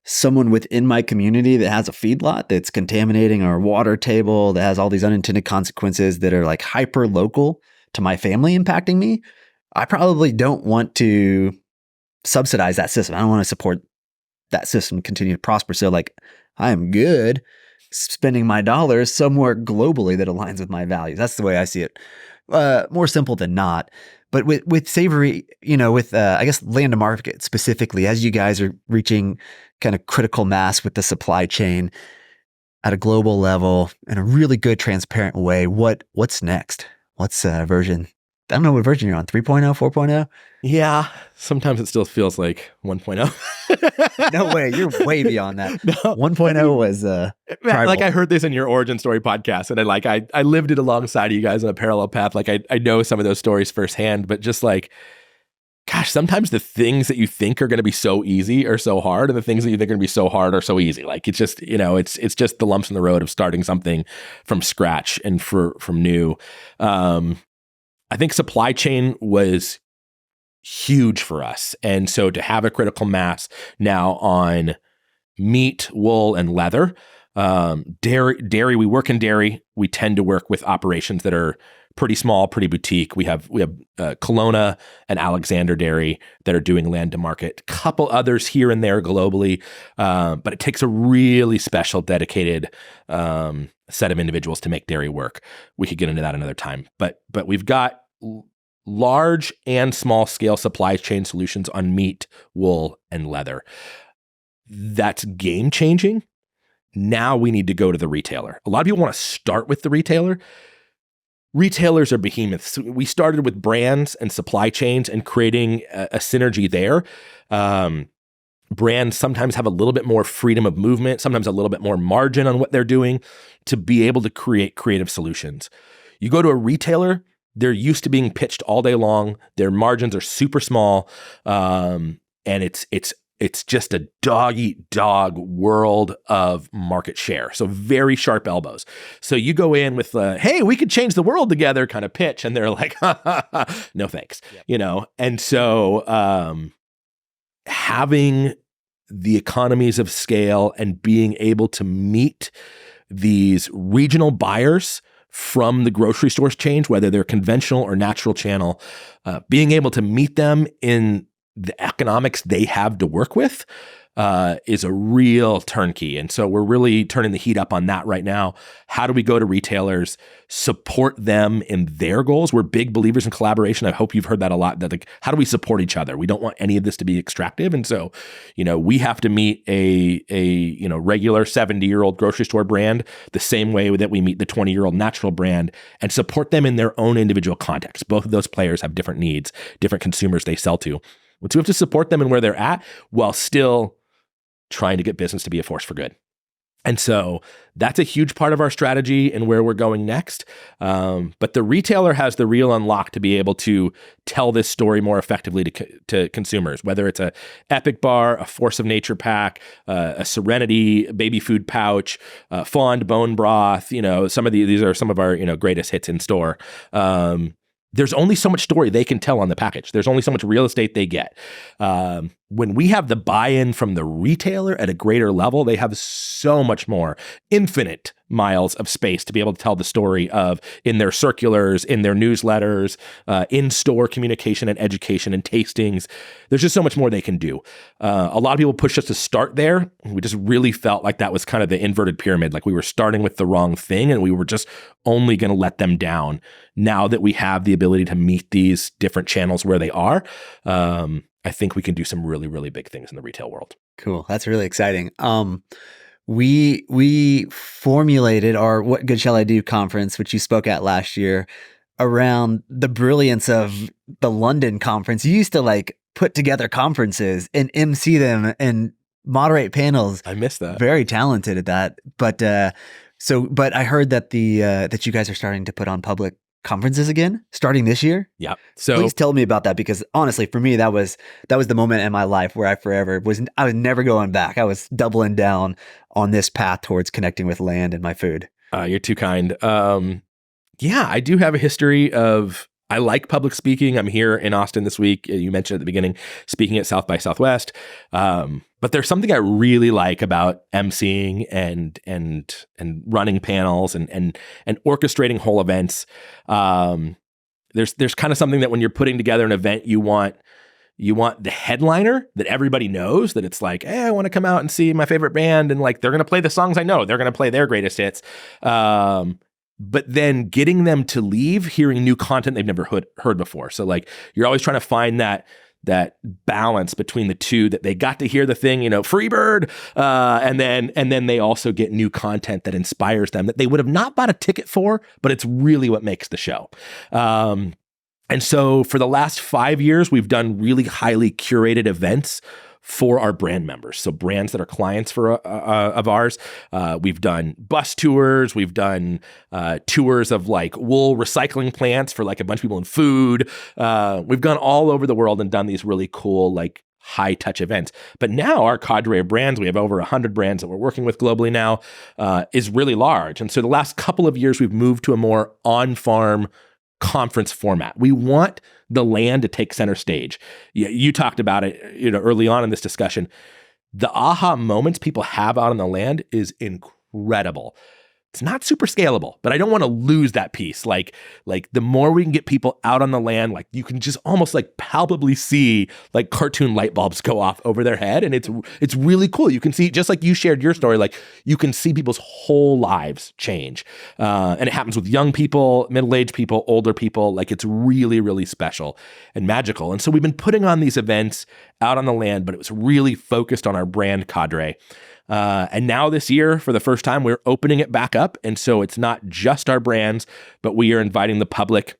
someone within my community that has a feedlot that's contaminating our water table, that has all these unintended consequences that are like hyper local to my family impacting me? I probably don't want to subsidize that system. I don't want to support that system to continue to prosper. So like, I am good spending my dollars somewhere globally that aligns with my values. That's the way I see it. More simple than not. But with Savory, with I guess Landa Market specifically, as you guys are reaching kind of critical mass with the supply chain at a global level in a really good, transparent way, what's next? What's version? I don't know what version you're on, 3.0, 4.0?
Yeah, sometimes it still feels like 1.0.
No way, you're way beyond that. No. 1.0 was
like I heard this in your origin story podcast, and I lived it alongside you guys on a parallel path. Like I know some of those stories firsthand, but just like, gosh, sometimes the things that you think are going to be so easy are so hard, and the things that you think are going to be so hard are so easy. Like it's just, it's just the lumps in the road of starting something from scratch and from new. I think supply chain was huge for us. And so to have a critical mass now on meat, wool, and leather, dairy, we work in dairy. We tend to work with operations that are pretty small, pretty boutique. We have Kelowna and Alexander Dairy that are doing Landa Market, couple others here and there globally. But it takes a really special, dedicated set of individuals to make dairy work. We could get into that another time. But we've got large and small scale supply chain solutions on meat, wool, and leather. That's game changing. Now we need to go to the retailer. A lot of people want to start with the retailer. Retailers are behemoths. We started with brands and supply chains and creating a synergy there. Brands sometimes have a little bit more freedom of movement, sometimes a little bit more margin on what they're doing to be able to create creative solutions. You go to a retailer, they're used to being pitched all day long. Their margins are super small, and it's just a dog-eat-dog world of market share. So very sharp elbows. So you go in with hey, we could change the world together kind of pitch, and they're like, no thanks. Yeah. And so having the economies of scale and being able to meet these regional buyers from the grocery stores chains, whether they're conventional or natural channel, being able to meet them in the economics they have to work with is a real turnkey. And so we're really turning the heat up on that right now. How do we go to retailers, support them in their goals? We're big believers in collaboration. I hope you've heard that a lot, that like, how do we support each other? We don't want any of this to be extractive. And so, we have to meet a regular 70-year-old grocery store brand the same way that we meet the 20-year-old natural brand and support them in their own individual context. Both of those players have different needs, different consumers they sell to. So we have to support them in where they're at while still trying to get business to be a force for good. And so that's a huge part of our strategy and where we're going next. But the retailer has the real unlock to be able to tell this story more effectively to consumers, whether it's a Epic Bar, a Force of Nature pack, a Serenity baby food pouch, Fond bone broth. Some of these are some of our greatest hits in store. There's only so much story they can tell on the package. There's only so much real estate they get. When we have the buy-in from the retailer at a greater level, they have so much more, infinite miles of space to be able to tell the story of in their circulars, in their newsletters, in-store communication and education and tastings. There's just so much more they can do. A lot of people push us to start there. We just really felt like that was kind of the inverted pyramid. Like we were starting with the wrong thing and we were just only going to let them down. Now that we have the ability to meet these different channels where they are, I think we can do some really, really big things in the retail world.
Cool. That's really exciting. We formulated our What Good Shall I Do conference, which you spoke at last year, around the brilliance of the London conference. You used to like put together conferences and MC them and moderate panels.
I miss that.
Very talented at that. But I heard that that you guys are starting to put on public conferences again starting this year.
Yeah. So
please tell me about that, because honestly, for me, that was the moment in my life where I was never going back. I was doubling down on this path towards connecting with land and my food.
You're too kind. Yeah, I do have a history of, I like public speaking. I'm here in Austin this week. You mentioned at the beginning, speaking at South by Southwest. But there's something I really like about emceeing and running panels and orchestrating whole events. There's kind of something that when you're putting together an event, you want the headliner that everybody knows, that it's like, hey, I want to come out and see my favorite band, and like they're going to play the songs I know. They're going to play their greatest hits. But then getting them to leave hearing new content they've never heard before. So like you're always trying to find that balance between the two, that they got to hear the thing, Freebird, and then they also get new content that inspires them that they would have not bought a ticket for, but it's really what makes the show. And so for the last 5 years, we've done really highly curated events for our brand members. So brands that are clients of ours. We've done bus tours. We've done tours of like wool recycling plants for like a bunch of people in food. We've gone all over the world and done these really cool, like high touch events. But now our cadre of brands, we have over 100 brands that we're working with globally now, is really large. And so the last couple of years, we've moved to a more on-farm conference format. We want the land to take center stage. You talked about it, early on in this discussion. The aha moments people have out on the land is incredible. It's not super scalable, but I don't want to lose that piece. Like the more we can get people out on the land, like you can just almost like palpably see like cartoon light bulbs go off over their head. And it's really cool. You can see, just like you shared your story, like you can see people's whole lives change. And it happens with young people, middle-aged people, older people. Like it's really, really special and magical. And so we've been putting on these events out on the land, but it was really focused on our brand cadre. And now this year, for the first time, we're opening it back up. And so it's not just our brands, but we are inviting the public.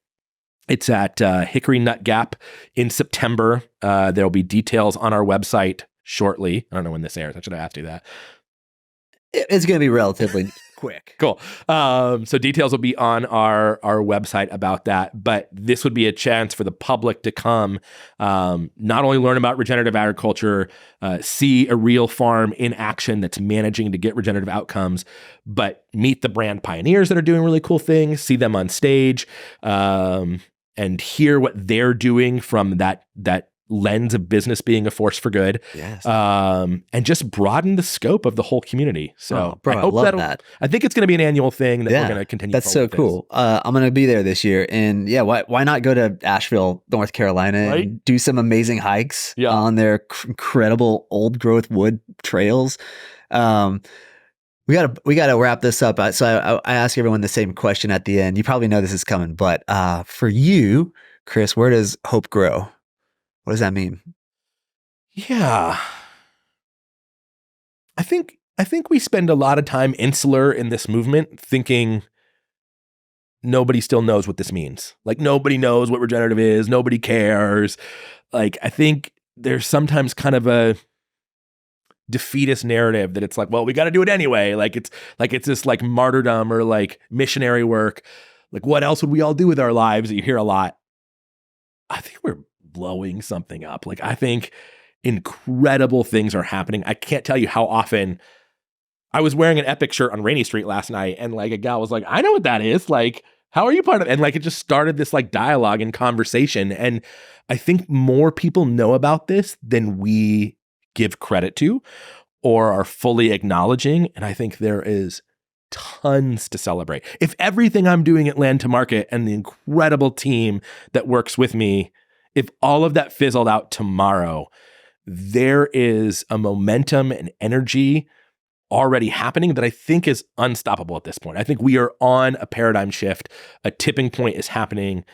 It's at Hickory Nut Gap in September. There'll be details on our website shortly. I don't know when this airs. I should have asked you that.
It's going to be relatively quick.
Cool. So details will be on our website about that, but this would be a chance for the public to come, not only learn about regenerative agriculture, see a real farm in action that's managing to get regenerative outcomes, but meet the brand pioneers that are doing really cool things, see them on stage, and hear what they're doing from that lens of business being a force for good.
Yes.
And just broaden the scope of the whole community. So
I hope that.
I think it's going to be an annual thing that we're going to continue.
That's so cool. I'm going to be there this year, and why not go to Asheville, North Carolina, and do some amazing hikes on their incredible old growth wood trails. We gotta wrap this up. So I ask everyone the same question at the end. You probably know this is coming, but for you, Chris, where does hope grow? What does that mean?
Yeah. I think we spend a lot of time insular in this movement, thinking nobody still knows what this means. Like nobody knows what regenerative is. Nobody cares. Like I think there's sometimes kind of a defeatist narrative that it's like, well, we got to do it anyway. Like it's this like martyrdom or like missionary work. Like what else would we all do with our lives that you hear a lot? I think we're blowing something up. Like I think incredible things are happening. I can't tell you how often I was wearing an Epic shirt on Rainy Street last night and like a gal was like, I know what that is. Like, how are you part of it? And like, it just started this like dialogue and conversation. And I think more people know about this than we give credit to or are fully acknowledging. And I think there is tons to celebrate. If everything I'm doing at Landa Market and the incredible team that works with me, if all of that fizzled out tomorrow, there is a momentum and energy already happening that I think is unstoppable at this point. I think we are on a paradigm shift. A tipping point is happening.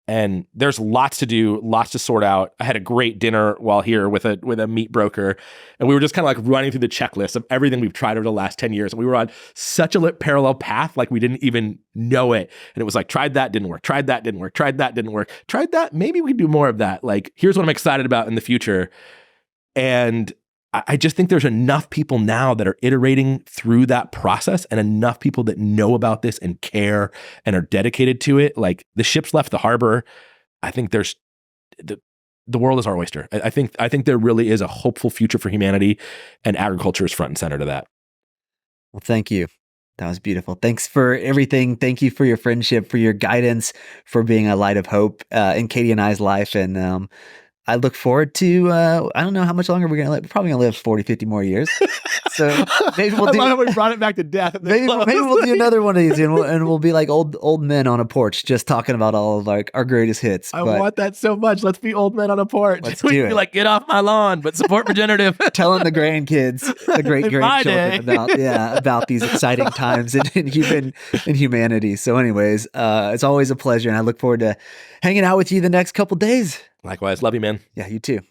And there's lots to do, lots to sort out. I had a great dinner while here with a meat broker, and we were just kind of like running through the checklist of everything we've tried over the last 10 years. And we were on such a parallel path, like we didn't even know it. And it was like, tried that, didn't work. Tried that, didn't work. Tried that, didn't work. Tried that, maybe we can do more of that. Like, here's what I'm excited about in the future. And I just think there's enough people now that are iterating through that process and enough people that know about this and care and are dedicated to it. Like the ship's left the harbor. I think there's the world is our oyster. I think there really is a hopeful future for humanity, and agriculture is front and center to that.
Well, thank you. That was beautiful. Thanks for everything. Thank you for your friendship, for your guidance, for being a light of hope in Katie and I's life. And I look forward to, I don't know how much longer we're going to live. We're probably going to live 40, 50 more years. So maybe we'll do.
We brought it back to death.
Maybe we'll do another one of these, and we'll be like old men on a porch, just talking about all of like our greatest hits.
I want that so much. Let's be old men on a porch.
Let's do it.
Be like, get off my lawn, but support regenerative.
Telling the grandkids, the great grandchildren about these exciting times in humanity. So, anyways, it's always a pleasure, and I look forward to hanging out with you the next couple days.
Likewise. Love you, man.
Yeah, you too.